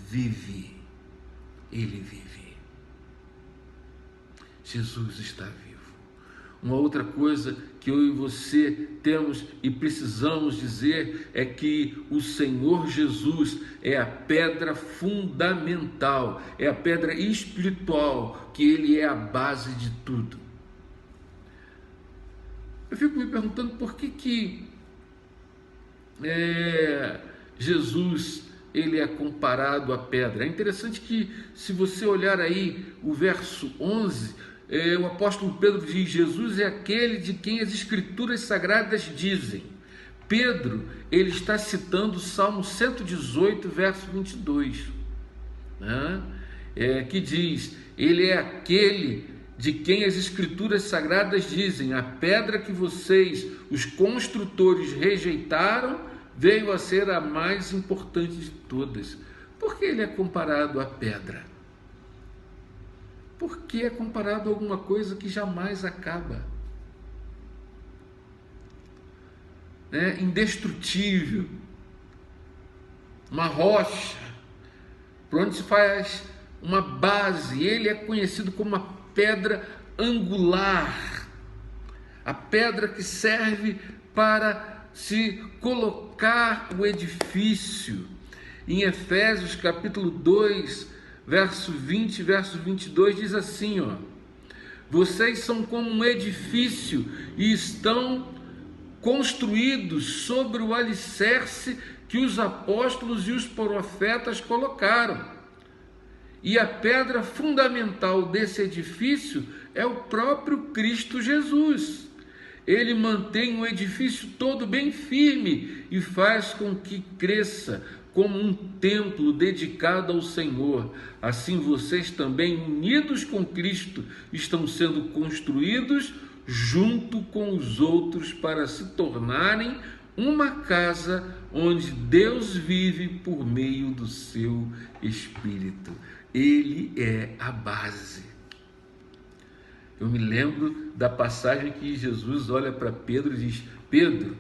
vive. Ele vive. Jesus está vivo. Uma outra coisa que eu e você temos e precisamos dizer é que o Senhor Jesus é a pedra fundamental, é a pedra espiritual, que Ele é a base de tudo. Eu fico me perguntando por que Jesus ele é comparado à pedra. É interessante que, se você olhar aí o verso 11, o apóstolo Pedro diz: Jesus é aquele de quem as Escrituras Sagradas dizem. Pedro, ele está citando o Salmo 118, verso 22, né? Que diz: ele é aquele de quem as Escrituras Sagradas dizem, a pedra que vocês, os construtores, rejeitaram, veio a ser a mais importante de todas. Por que ele é comparado à pedra? Porque é comparado a alguma coisa que jamais acaba. Indestrutível, uma rocha, por onde se faz uma base. Ele é conhecido como a pedra angular, a pedra que serve para se colocar o edifício. Em Efésios capítulo 2, verso 20 e verso 22 diz assim, vocês são como um edifício e estão construídos sobre o alicerce que os apóstolos e os profetas colocaram. E a pedra fundamental desse edifício é o próprio Cristo Jesus. Ele mantém o edifício todo bem firme e faz com que cresça como um templo dedicado ao Senhor. Assim vocês também, unidos com Cristo, estão sendo construídos junto com os outros para se tornarem uma casa onde Deus vive por meio do seu Espírito. Ele é a base. Eu me lembro da passagem que Jesus olha para Pedro e diz: Pedro,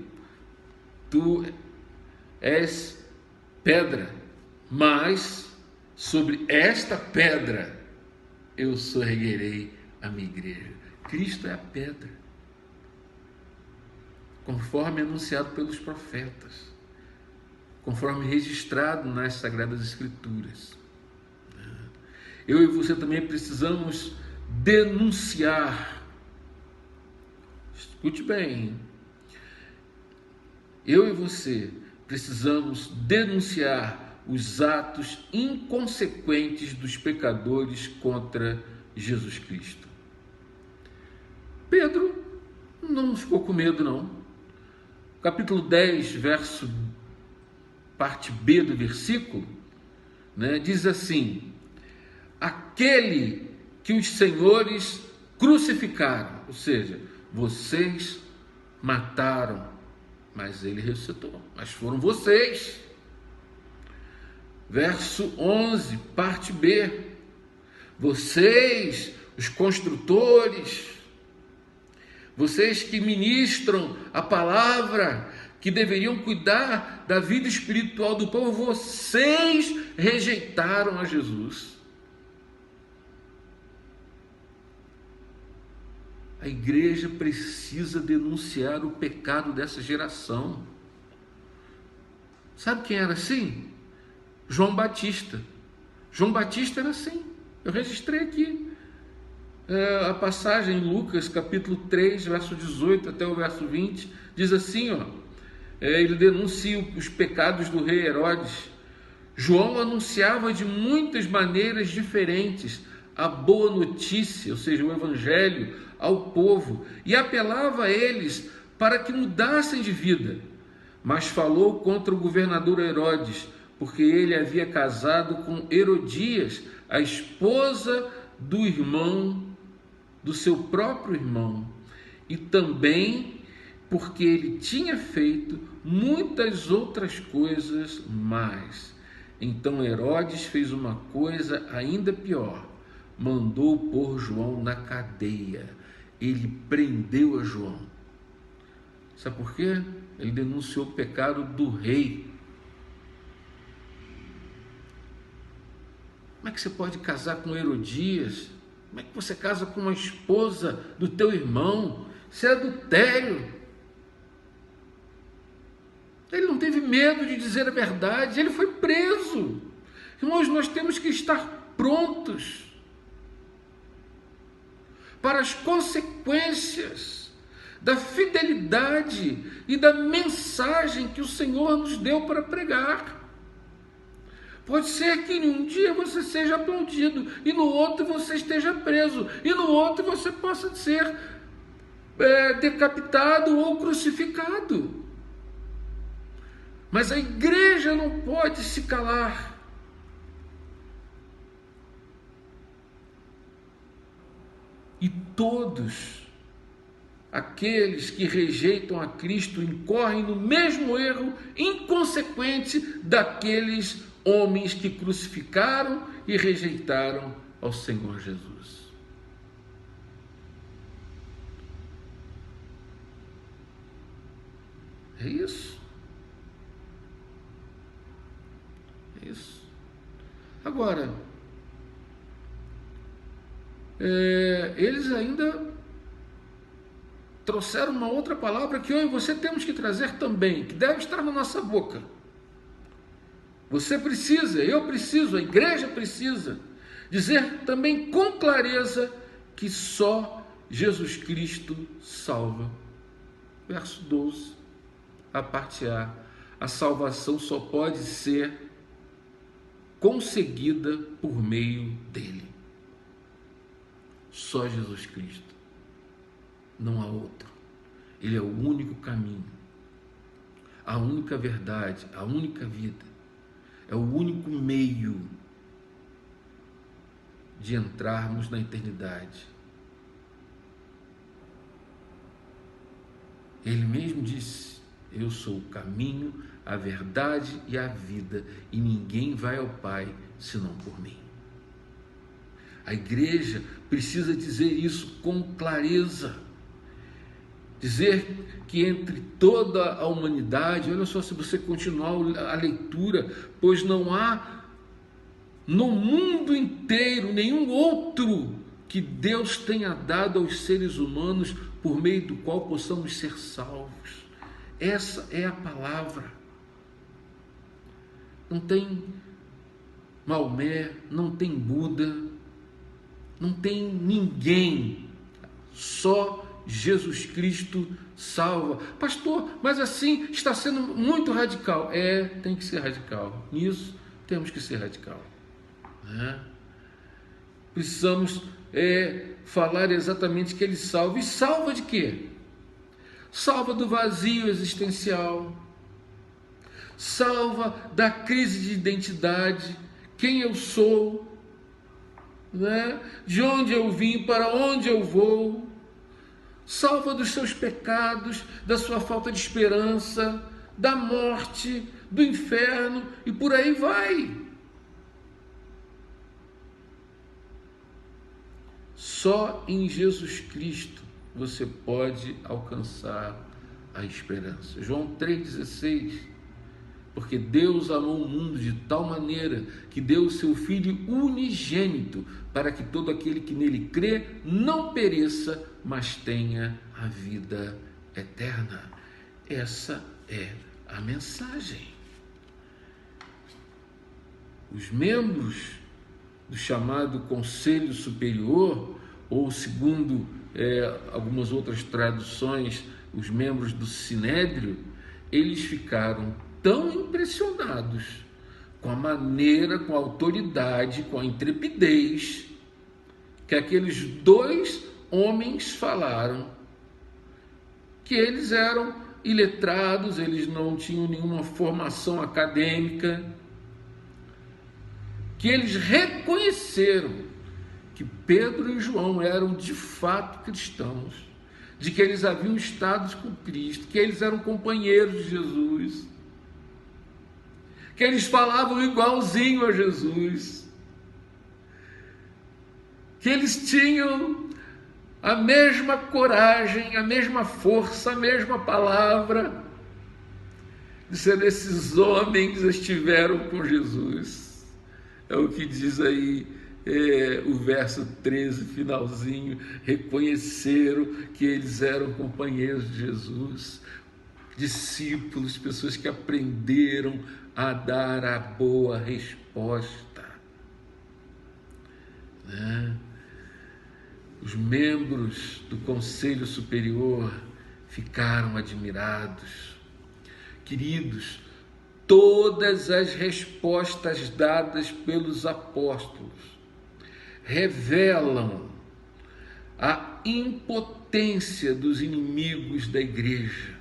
tu és pedra, mas sobre esta pedra eu erguerei a minha igreja. Cristo é a pedra, conforme anunciado pelos profetas, conforme registrado nas Sagradas Escrituras. Eu e você também precisamos denunciar. Escute bem. Eu e você precisamos denunciar os atos inconsequentes dos pecadores contra Jesus Cristo. Pedro não ficou com medo, não. Capítulo 10, verso, parte B do versículo, diz assim: aquele que os senhores crucificaram, ou seja, vocês mataram, mas ele ressuscitou, mas foram vocês. Verso 11, parte B, vocês, os construtores, vocês que ministram a palavra, que deveriam cuidar da vida espiritual do povo, vocês rejeitaram a Jesus. A igreja precisa denunciar o pecado dessa geração. Sabe quem era assim? João Batista. João Batista era assim. Eu registrei aqui a passagem em Lucas, capítulo 3, verso 18 até o verso 20, diz assim, ele denuncia os pecados do rei Herodes. João anunciava de muitas maneiras diferentes a boa notícia, ou seja, o evangelho, ao povo, e apelava a eles para que mudassem de vida, mas falou contra o governador Herodes, porque ele havia casado com Herodias, a esposa do seu próprio irmão, e também porque ele tinha feito muitas outras coisas mais. Então Herodes fez uma coisa ainda pior, mandou pôr João na cadeia. Ele prendeu a João. Sabe por quê? Ele denunciou o pecado do rei. Como é que você pode casar com Herodias? Como é que você casa com uma esposa do teu irmão? Isso é adultério. Ele não teve medo de dizer a verdade, ele foi preso. Irmãos, nós temos que estar prontos para as consequências da fidelidade e da mensagem que o Senhor nos deu para pregar. Pode ser que em um dia você seja aplaudido, e no outro você esteja preso, e no outro você possa ser decapitado ou crucificado. Mas a igreja não pode se calar. E todos aqueles que rejeitam a Cristo incorrem no mesmo erro inconsequente daqueles homens que crucificaram e rejeitaram ao Senhor Jesus. É isso. É isso. Agora, eles ainda trouxeram uma outra palavra que eu e você temos que trazer também, que deve estar na nossa boca. Você precisa, eu preciso, a igreja precisa dizer também com clareza que só Jesus Cristo salva. Verso 12, a parte A. A salvação só pode ser conseguida por meio dele. Só Jesus Cristo. Não há outro. Ele é o único caminho, a única verdade, a única vida. É o único meio de entrarmos na eternidade. Ele mesmo disse: eu sou o caminho, a verdade e a vida, e ninguém vai ao Pai senão por mim. A igreja precisa dizer isso com clareza. Dizer que entre toda a humanidade, olha só, se você continuar a leitura, pois não há no mundo inteiro nenhum outro que Deus tenha dado aos seres humanos por meio do qual possamos ser salvos. Essa é a palavra. Não tem Maomé, não tem Buda, não tem ninguém, só Jesus Cristo salva. Pastor, mas assim está sendo muito radical. Tem que ser radical. Nisso temos que ser radical. Precisamos falar exatamente que ele salva. E salva de quê? Salva do vazio existencial. Salva da crise de identidade. Quem eu sou? De onde eu vim, para onde eu vou? Salva dos seus pecados, da sua falta de esperança, da morte, do inferno e por aí vai. Só em Jesus Cristo você pode alcançar a esperança. João 3,16. Porque Deus amou o mundo de tal maneira que deu o seu Filho unigênito, para que todo aquele que nele crê não pereça, mas tenha a vida eterna. Essa é a mensagem. Os membros do chamado Conselho Superior, ou segundo algumas outras traduções, os membros do Sinédrio, eles ficaram tão impressionados com a maneira, com a autoridade, com a intrepidez que aqueles dois homens falaram, que eles eram iletrados, eles não tinham nenhuma formação acadêmica, que eles reconheceram que Pedro e João eram de fato cristãos, de que eles haviam estado com Cristo, que eles eram companheiros de Jesus, que eles falavam igualzinho a Jesus, que eles tinham a mesma coragem, a mesma força, a mesma palavra. Esses homens estiveram com Jesus. É o que diz aí o verso 13, finalzinho. Reconheceram que eles eram companheiros de Jesus, discípulos, pessoas que aprenderam a dar a boa resposta. Os membros do Conselho Superior ficaram admirados. Queridos, Todas as respostas dadas pelos apóstolos revelam a impotência dos inimigos da igreja.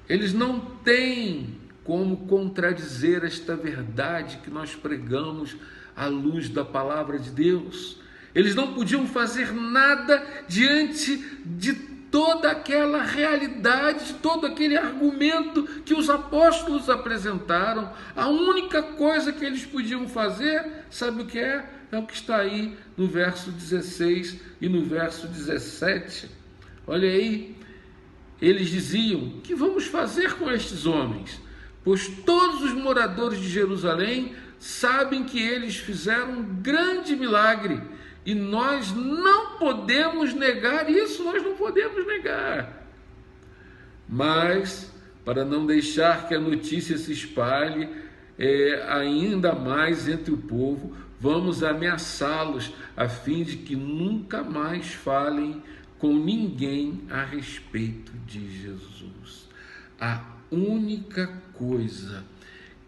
Eles não têm como contradizer esta verdade que nós pregamos à luz da palavra de Deus. Eles não podiam fazer nada diante de toda aquela realidade, de todo aquele argumento que os apóstolos apresentaram. A única coisa que eles podiam fazer, sabe o que é? É o que está aí no verso 16 e no verso 17. Olha aí, eles diziam: o que vamos fazer com estes homens? Pois todos os moradores de Jerusalém sabem que eles fizeram um grande milagre, e nós não podemos negar isso, nós não podemos negar. Mas, para não deixar que a notícia se espalhe ainda mais entre o povo, vamos ameaçá-los, a fim de que nunca mais falem com ninguém a respeito de Jesus. A única coisa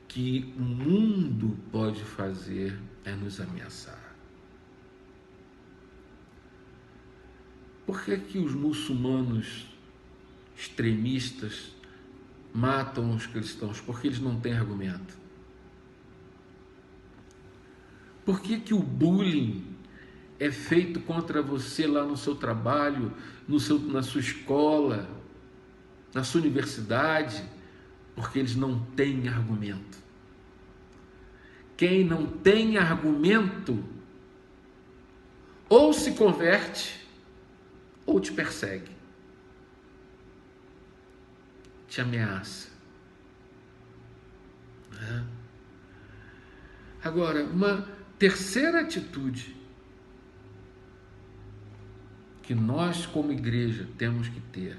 que o mundo pode fazer é nos ameaçar. Por que os muçulmanos extremistas matam os cristãos? Porque eles não têm argumento. Por que o bullying é feito contra você lá no seu trabalho, na sua escola, na sua universidade? Porque eles não têm argumento. Quem não tem argumento ou se converte ou te persegue, te ameaça. Agora, uma terceira atitude que nós como igreja temos que ter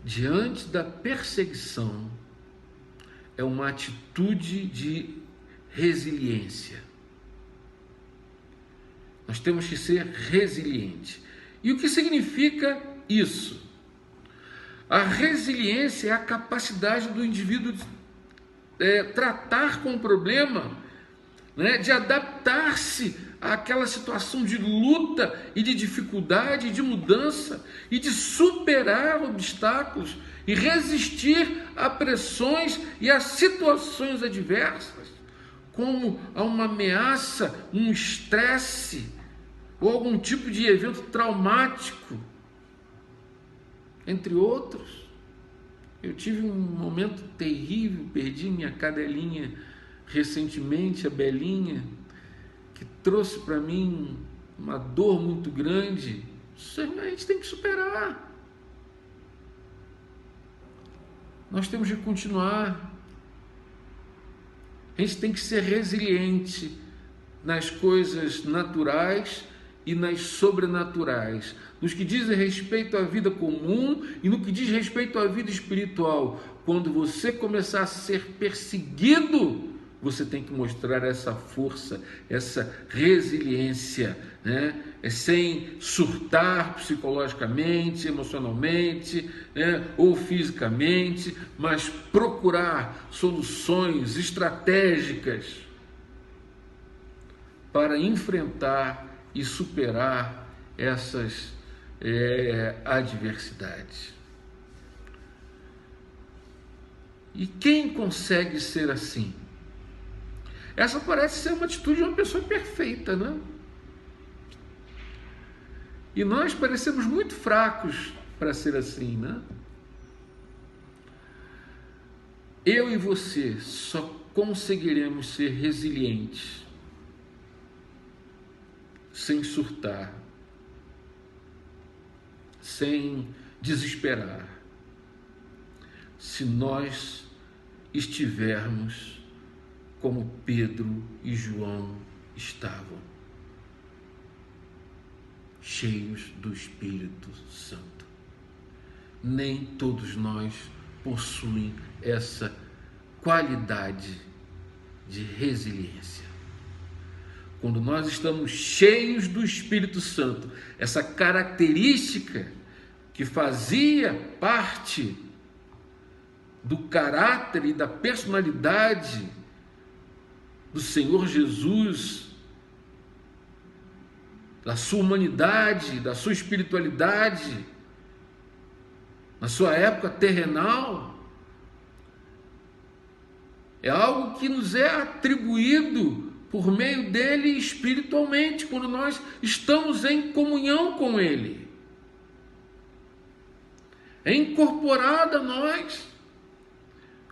diante da perseguição é uma atitude de resiliência. Nós temos que ser resilientes. E o que significa isso? A resiliência é a capacidade do indivíduo de tratar com o problema, de adaptar-se àquela situação de luta e de dificuldade, de mudança, e de superar obstáculos e resistir a pressões e a situações adversas, como a uma ameaça, um estresse, ou algum tipo de evento traumático, entre outros. Eu tive um momento terrível, perdi minha cadelinha recentemente, a Belinha, que trouxe para mim uma dor muito grande. Isso a gente tem que superar. Nós temos que continuar. A gente tem que ser resiliente nas coisas naturais e nas sobrenaturais, nos que dizem respeito à vida comum e no que diz respeito à vida espiritual. Quando você começar a ser perseguido, você tem que mostrar essa força, essa resiliência, sem surtar psicologicamente, emocionalmente, ou fisicamente, mas procurar soluções estratégicas para enfrentar e superar essas adversidades. E quem consegue ser assim? Essa parece ser uma atitude de uma pessoa perfeita, né? E nós parecemos muito fracos para ser assim, né? Eu e você só conseguiremos ser resilientes sem surtar, sem desesperar, se nós estivermos como Pedro e João estavam, cheios do Espírito Santo. Nem todos nós possuem essa qualidade de resiliência. Quando nós estamos cheios do Espírito Santo, essa característica que fazia parte do caráter e da personalidade do Senhor Jesus, da sua humanidade, da sua espiritualidade, na sua época terrenal, é algo que nos é atribuído por meio dele espiritualmente, quando nós estamos em comunhão com ele. É incorporado a nós.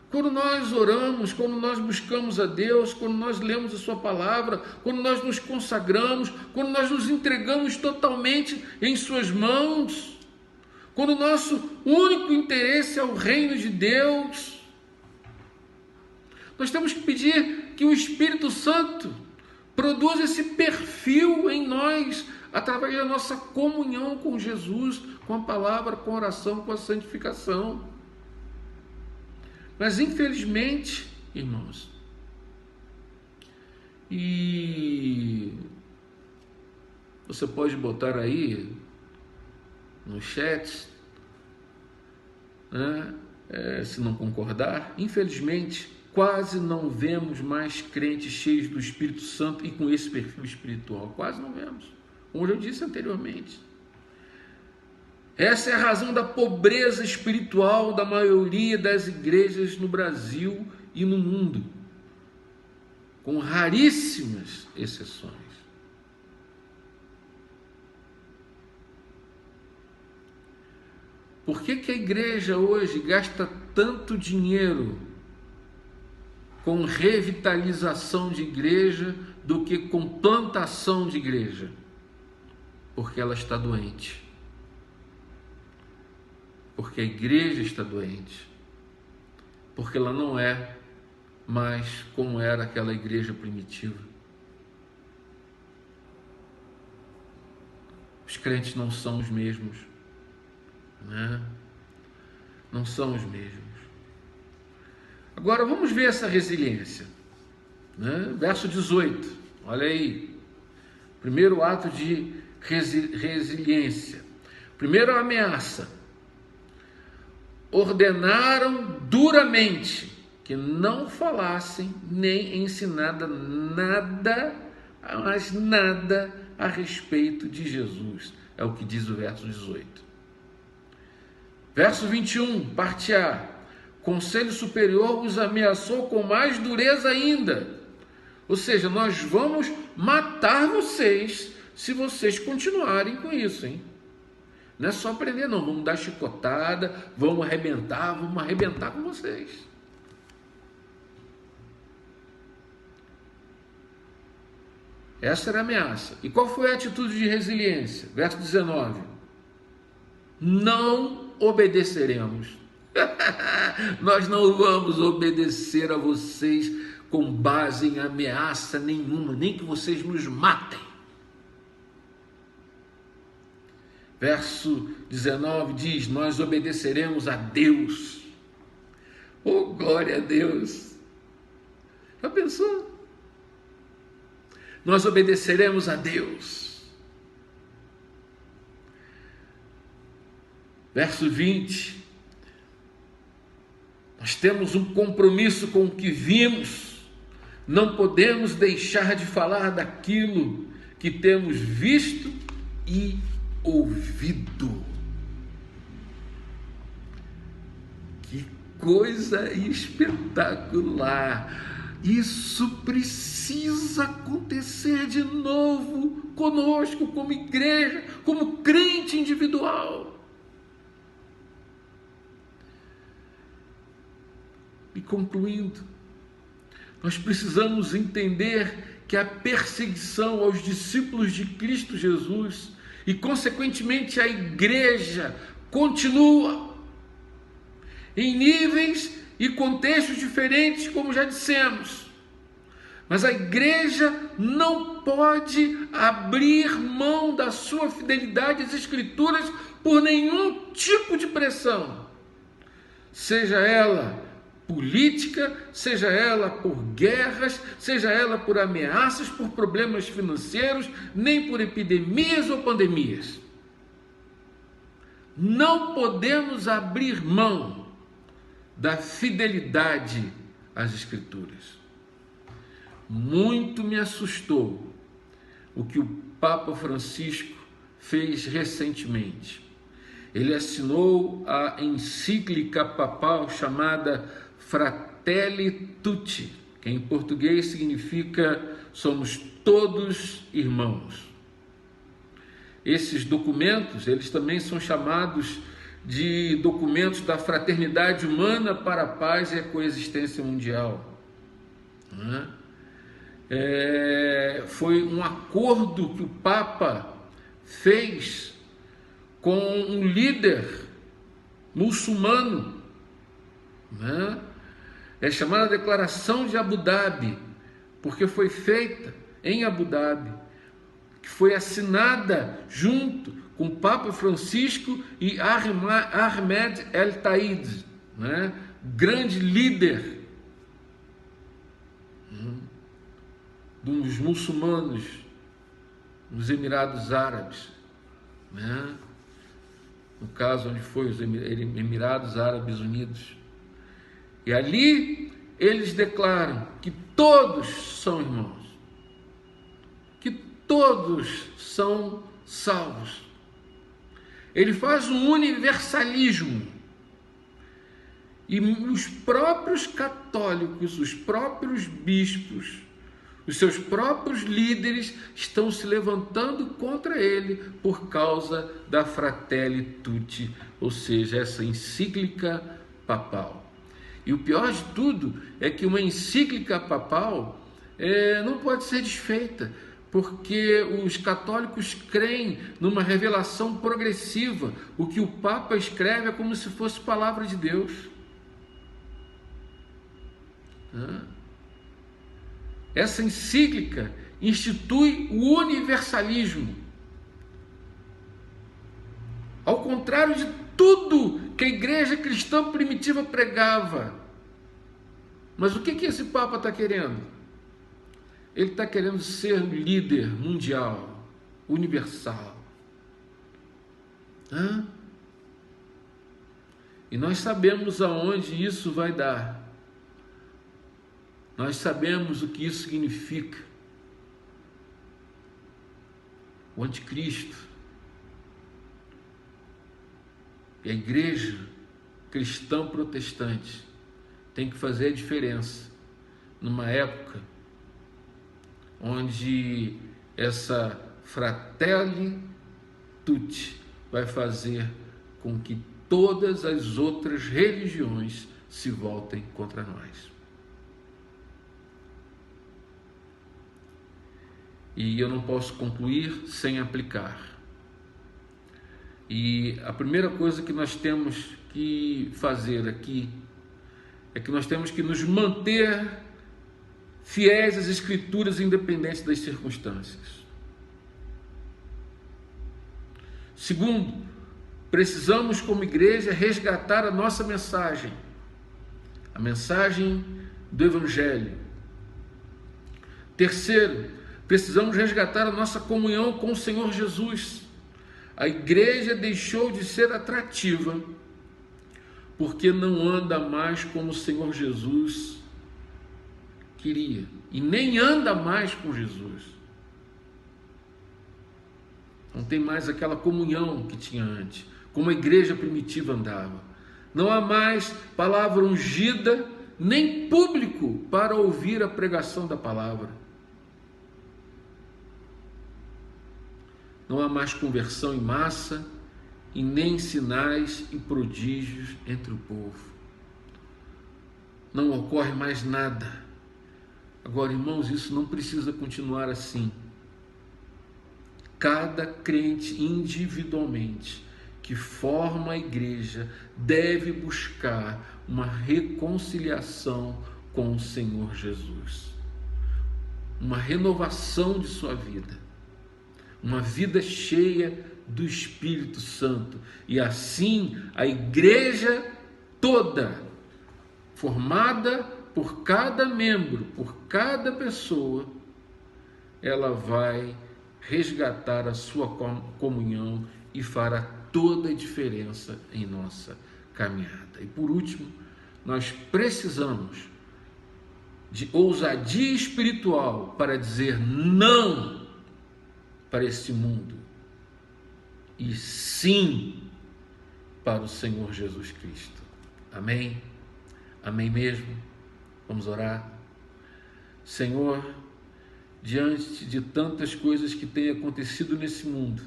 Quando nós oramos, quando nós buscamos a Deus, quando nós lemos a sua palavra, quando nós nos consagramos, quando nós nos entregamos totalmente em suas mãos, quando o nosso único interesse é o reino de Deus, nós temos que pedir que o Espírito Santo produza esse perfil em nós, através da nossa comunhão com Jesus, com a palavra, com a oração, com a santificação. Mas infelizmente, irmãos, e você pode botar aí no chat, né, se não concordar, infelizmente, quase não vemos mais crentes cheios do Espírito Santo e com esse perfil espiritual. Quase não vemos, como eu disse anteriormente. Essa é a razão da pobreza espiritual da maioria das igrejas no Brasil e no mundo, com raríssimas exceções. Por que a igreja hoje gasta tanto dinheiro com revitalização de igreja do que com plantação de igreja? Porque ela está doente. Porque a igreja está doente. Porque ela não é mais como era aquela igreja primitiva. Os crentes não são os mesmos, né? Não são os mesmos. Agora vamos ver essa resiliência, né? Verso 18, olha aí. Primeiro ato de resiliência. Primeira ameaça. Ordenaram duramente que não falassem nem ensinassem nada, mas nada a respeito de Jesus. É o que diz o verso 18. Verso 21, parte A. Conselho Superior os ameaçou com mais dureza ainda. Ou seja, nós vamos matar vocês se vocês continuarem com isso, hein? Não é só aprender, não. Vamos dar chicotada, vamos arrebentar com vocês. Essa era a ameaça. E qual foi a atitude de resiliência? Verso 19. Não obedeceremos. Nós não vamos obedecer a vocês com base em ameaça nenhuma, nem que vocês nos matem. Verso 19 diz: nós obedeceremos a Deus. Oh, glória a Deus! Já pensou? Nós obedeceremos a Deus. Verso 20. Nós temos um compromisso com o que vimos. Não podemos deixar de falar daquilo que temos visto e ouvido. Que coisa espetacular! Isso precisa acontecer de novo conosco, como igreja, como crente individual. E concluindo, nós precisamos entender que a perseguição aos discípulos de Cristo Jesus e, consequentemente, a igreja continua em níveis e contextos diferentes, como já dissemos. Mas a igreja não pode abrir mão da sua fidelidade às Escrituras por nenhum tipo de pressão, seja ela política, seja ela por guerras, seja ela por ameaças, por problemas financeiros, nem por epidemias ou pandemias. não podemos abrir mão da fidelidade às Escrituras. Muito me assustou o que o Papa Francisco fez recentemente. Ele assinou a encíclica papal chamada Fratelli Tutti, que em português significa somos todos irmãos. Esses documentos, eles também são chamados de documentos da fraternidade humana para a paz e a coexistência mundial. Foi um acordo que o Papa fez com um líder muçulmano, é chamada Declaração de Abu Dhabi, porque foi feita em Abu Dhabi, que foi assinada junto com o Papa Francisco e Ahmed El-Taid, grande líder dos muçulmanos nos Emirados Árabes, no caso onde foi os Emirados Árabes Unidos. E ali eles declaram que todos são irmãos, que todos são salvos. Ele faz um universalismo. E os próprios católicos, os próprios bispos, os seus próprios líderes estão se levantando contra ele por causa da Fratelli Tutti, ou seja, essa encíclica papal. E o pior de tudo é que uma encíclica papal não pode ser desfeita, porque os católicos creem numa revelação progressiva. O que o Papa escreve é como se fosse palavra de Deus. Essa encíclica institui o universalismo. Ao contrário de tudo que a igreja cristã primitiva pregava. Mas o que esse Papa está querendo? Ele está querendo ser líder mundial, universal. E nós sabemos aonde isso vai dar. Nós sabemos o que isso significa. O anticristo. E a igreja cristã protestante tem que fazer a diferença numa época onde essa Fratelli Tutti vai fazer com que todas as outras religiões se voltem contra nós. E eu não posso concluir sem aplicar. E a primeira coisa que nós temos que fazer aqui é que nós temos que nos manter fiéis às Escrituras, independente das circunstâncias. Segundo, precisamos como igreja resgatar a nossa mensagem, a mensagem do Evangelho. Terceiro, precisamos resgatar a nossa comunhão com o Senhor Jesus. A igreja deixou de ser atrativa porque não anda mais como o Senhor Jesus queria, e nem anda mais com Jesus. Não tem mais aquela comunhão que tinha antes, como a igreja primitiva andava. Não há mais palavra ungida, nem público para ouvir a pregação da palavra. Não há mais conversão em massa e nem sinais e prodígios entre o povo. Não ocorre mais nada. Agora, irmãos, isso não precisa continuar assim. Cada crente individualmente que forma a igreja deve buscar uma reconciliação com o Senhor Jesus. Uma renovação de sua vida. Uma vida cheia do Espírito Santo. E assim a igreja toda, formada por cada membro, por cada pessoa, ela vai resgatar a sua comunhão e fará toda a diferença em nossa caminhada. E por último, nós precisamos de ousadia espiritual para dizer não para este mundo e sim para o Senhor Jesus Cristo. Amém? Amém mesmo? Vamos orar? Senhor, diante de tantas coisas que têm acontecido nesse mundo,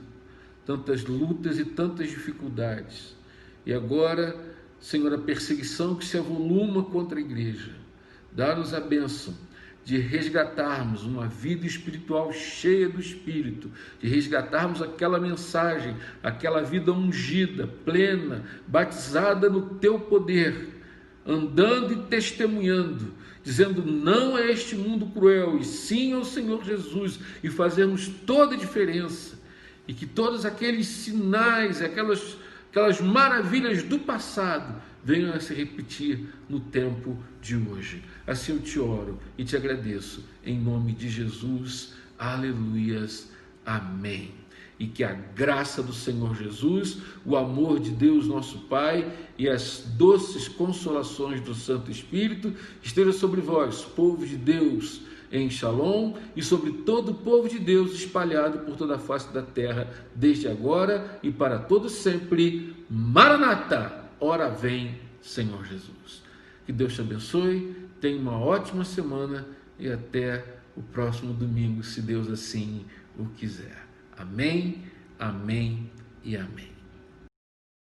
tantas lutas e tantas dificuldades, e agora, Senhor, a perseguição que se avoluma contra a igreja, dá-nos a bênção de resgatarmos uma vida espiritual cheia do Espírito, de resgatarmos aquela mensagem, aquela vida ungida, plena, batizada no Teu poder, andando e testemunhando, dizendo não a este mundo cruel, e sim ao Senhor Jesus, e fazermos toda a diferença, e que todos aqueles sinais, aquelas maravilhas do passado venham a se repetir no tempo de hoje. Assim eu te oro e te agradeço, em nome de Jesus, aleluias, amém. E que a graça do Senhor Jesus, o amor de Deus nosso Pai e as doces consolações do Santo Espírito estejam sobre vós, povo de Deus, em Shalom, e sobre todo o povo de Deus espalhado por toda a face da terra, desde agora e para todo sempre. Maranata! Ora vem, Senhor Jesus. Que Deus te abençoe, tenha uma ótima semana e até o próximo domingo, se Deus assim o quiser. Amém, amém e amém.